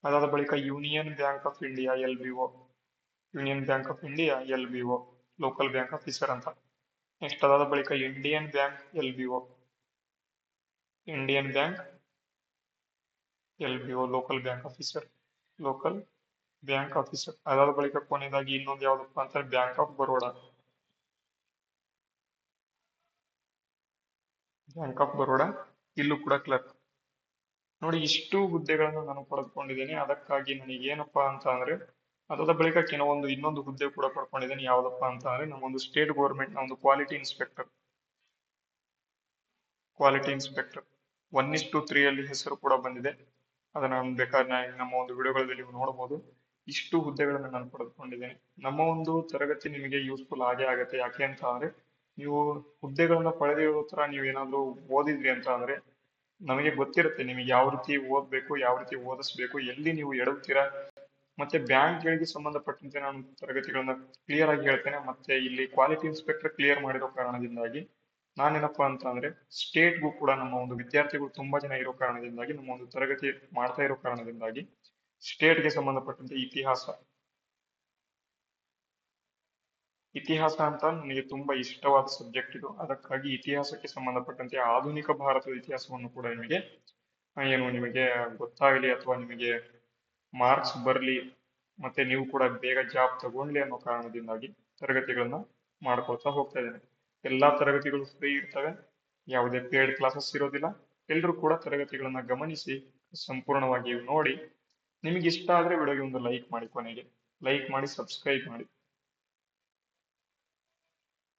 A: ಅದಾದ ಬಳಿಕ union bank of India, local bank officer ಅಂತ. ನೆಕ್ಸ್ಟ್ ಅದಾದ ಬಳಿಕ Indian bank LBO, local bank officer. ಅದಾದ ಬಳಿಕ ಕೊನೆಯದಾಗಿ ಇನ್ನೊಂದು ಯಾವ್ದಪ್ಪ ಅಂತ ಬ್ಯಾಂಕ್ ಆಫ್ ಬರೋಡಾ, ಇಲ್ಲೂ ಕೂಡ ಕ್ಲರ್ಕ್. ನೋಡಿ, ಇಷ್ಟು ಹುದ್ದೆಗಳನ್ನು ನಾನು ಪಡೆದುಕೊಂಡಿದ್ದೇನೆ. ಅದಕ್ಕಾಗಿ ನನಗೆ ಏನಪ್ಪಾ ಅಂತ ಅಂದ್ರೆ ಅದಾದ ಬಳಿಕ ಕೆಲವೊಂದು ಇನ್ನೊಂದು ಹುದ್ದೆ ಕೂಡ ಪಡ್ಕೊಂಡಿದ್ದೇನೆ. ಯಾವ್ದಪ್ಪ ಅಂತ ಅಂದ್ರೆ ನಮ್ಮೊಂದು ಸ್ಟೇಟ್ ಗೌರ್ಮೆಂಟ್ ನ ಒಂದು ಕ್ವಾಲಿಟಿ ಇನ್ಸ್ಪೆಕ್ಟರ್ 1:3 ಅಲ್ಲಿ ಹೆಸರು ಕೂಡ ಬಂದಿದೆ. ಅದನ್ನ ಬೇಕಾದ್ರೆ ನಮ್ಮ ಒಂದು ವಿಡಿಯೋಗಳಲ್ಲಿ ನೀವು ನೋಡಬಹುದು. ಇಷ್ಟು ಹುದ್ದೆಗಳನ್ನು ನಾನು ಪಡೆದುಕೊಂಡಿದ್ದೇನೆ. ನಮ್ಮ ಒಂದು ತರಗತಿ ನಿಮಗೆ ಯೂಸ್ಫುಲ್ ಆಗೇ ಆಗುತ್ತೆ. ಯಾಕೆ ಅಂತ ಅಂದ್ರೆ ನೀವು ಹುದ್ದೆಗಳನ್ನ ಪಡೆದಿರೋ ತರ ನೀವು ಏನಾದ್ರು ಓದಿದ್ರಿ ಅಂತ ಅಂದ್ರೆ ನಮಗೆ ಗೊತ್ತಿರುತ್ತೆ ನಿಮಗೆ ಯಾವ ರೀತಿ ಓದ್ಬೇಕು, ಯಾವ ರೀತಿ ಓದಿಸ್ಬೇಕು, ಎಲ್ಲಿ ನೀವು ಎಡವ್ತೀರಾ. ಮತ್ತೆ ಬ್ಯಾಂಕ್ಗಳಿಗೆ ಸಂಬಂಧಪಟ್ಟಂತೆ ನಾನು ತರಗತಿಗಳನ್ನ ಕ್ಲಿಯರ್ ಆಗಿ ಹೇಳ್ತೇನೆ. ಮತ್ತೆ ಇಲ್ಲಿ ಕ್ವಾಲಿಟಿ ಇನ್ಸ್ಪೆಕ್ಟರ್ ಕ್ಲಿಯರ್ ಮಾಡಿರೋ ಕಾರಣದಿಂದಾಗಿ ನಾನೇನಪ್ಪಾ ಅಂತ ಅಂದ್ರೆ ಸ್ಟೇಟ್ಗೂ ಕೂಡ ನಮ್ಮ ಒಂದು ವಿದ್ಯಾರ್ಥಿಗಳು ತುಂಬಾ ಜನ ಇರೋ ಕಾರಣದಿಂದಾಗಿ, ನಮ್ಮ ಒಂದು ತರಗತಿ ಮಾಡ್ತಾ ಇರೋ ಕಾರಣದಿಂದಾಗಿ ಸ್ಟೇಟ್ಗೆ ಸಂಬಂಧಪಟ್ಟಂತೆ ಇತಿಹಾಸ ಅಂತ ನನಗೆ ತುಂಬಾ ಇಷ್ಟವಾದ ಸಬ್ಜೆಕ್ಟ್ ಇದು. ಅದಕ್ಕಾಗಿ ಇತಿಹಾಸಕ್ಕೆ ಸಂಬಂಧಪಟ್ಟಂತೆ ಆಧುನಿಕ ಭಾರತದ ಇತಿಹಾಸವನ್ನು ಕೂಡ ನಿಮಗೆ ಗೊತ್ತಾಗಲಿ ಅಥವಾ ನಿಮಗೆ ಮಾರ್ಕ್ಸ್ ಬರಲಿ, ಮತ್ತೆ ನೀವು ಕೂಡ ಬೇಗ ಜಾಬ್ ತಗೊಂಡ್ಲಿ ಅನ್ನೋ ಕಾರಣದಿಂದಾಗಿ ತರಗತಿಗಳನ್ನ ಮಾಡ್ಕೊಳ್ತಾ ಹೋಗ್ತಾ ಇದ್ದೇನೆ. ಎಲ್ಲಾ ತರಗತಿಗಳು ಫ್ರೀ ಇರ್ತವೆ, ಯಾವುದೇ ಪೇಯ್ಡ್ ಕ್ಲಾಸಸ್ ಇರೋದಿಲ್ಲ. ಎಲ್ಲರೂ ಕೂಡ ತರಗತಿಗಳನ್ನ ಗಮನಿಸಿ ಸಂಪೂರ್ಣವಾಗಿ ನೋಡಿ. ನಿಮಗೆ ಇಷ್ಟ ಆದ್ರೆ ವಿಡಿಯೋಗೆ ಒಂದು ಲೈಕ್ ಮಾಡಿ, ಕೊನೆಗೆ ಲೈಕ್ ಮಾಡಿ, ಸಬ್ಸ್ಕ್ರೈಬ್ ಮಾಡಿ.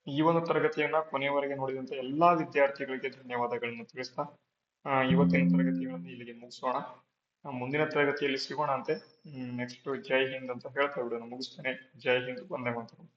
A: ಈ ಒಂದು ತರಗತಿಯನ್ನ ಕೊನೆಯವರೆಗೆ ನೋಡಿದಂತ ಎಲ್ಲಾ ವಿದ್ಯಾರ್ಥಿಗಳಿಗೆ ಧನ್ಯವಾದಗಳನ್ನು ತಿಳಿಸ್ತಾ ಇವತ್ತಿನ ತರಗತಿಗಳನ್ನು ಇಲ್ಲಿಗೆ ಮುಗಿಸೋಣ. ಮುಂದಿನ ತರಗತಿಯಲ್ಲಿ ಸಿಗೋಣ ಅಂತೆ. ನೆಕ್ಸ್ಟ್ ಜೈ ಹಿಂದ್ ಅಂತ ಹೇಳ್ತಾ ವಿಡಿಯೋನ ಮುಗಿಸ್ತೇನೆ. ಜೈ ಹಿಂದ್, ವಂದೇ ಮಾತರಂ.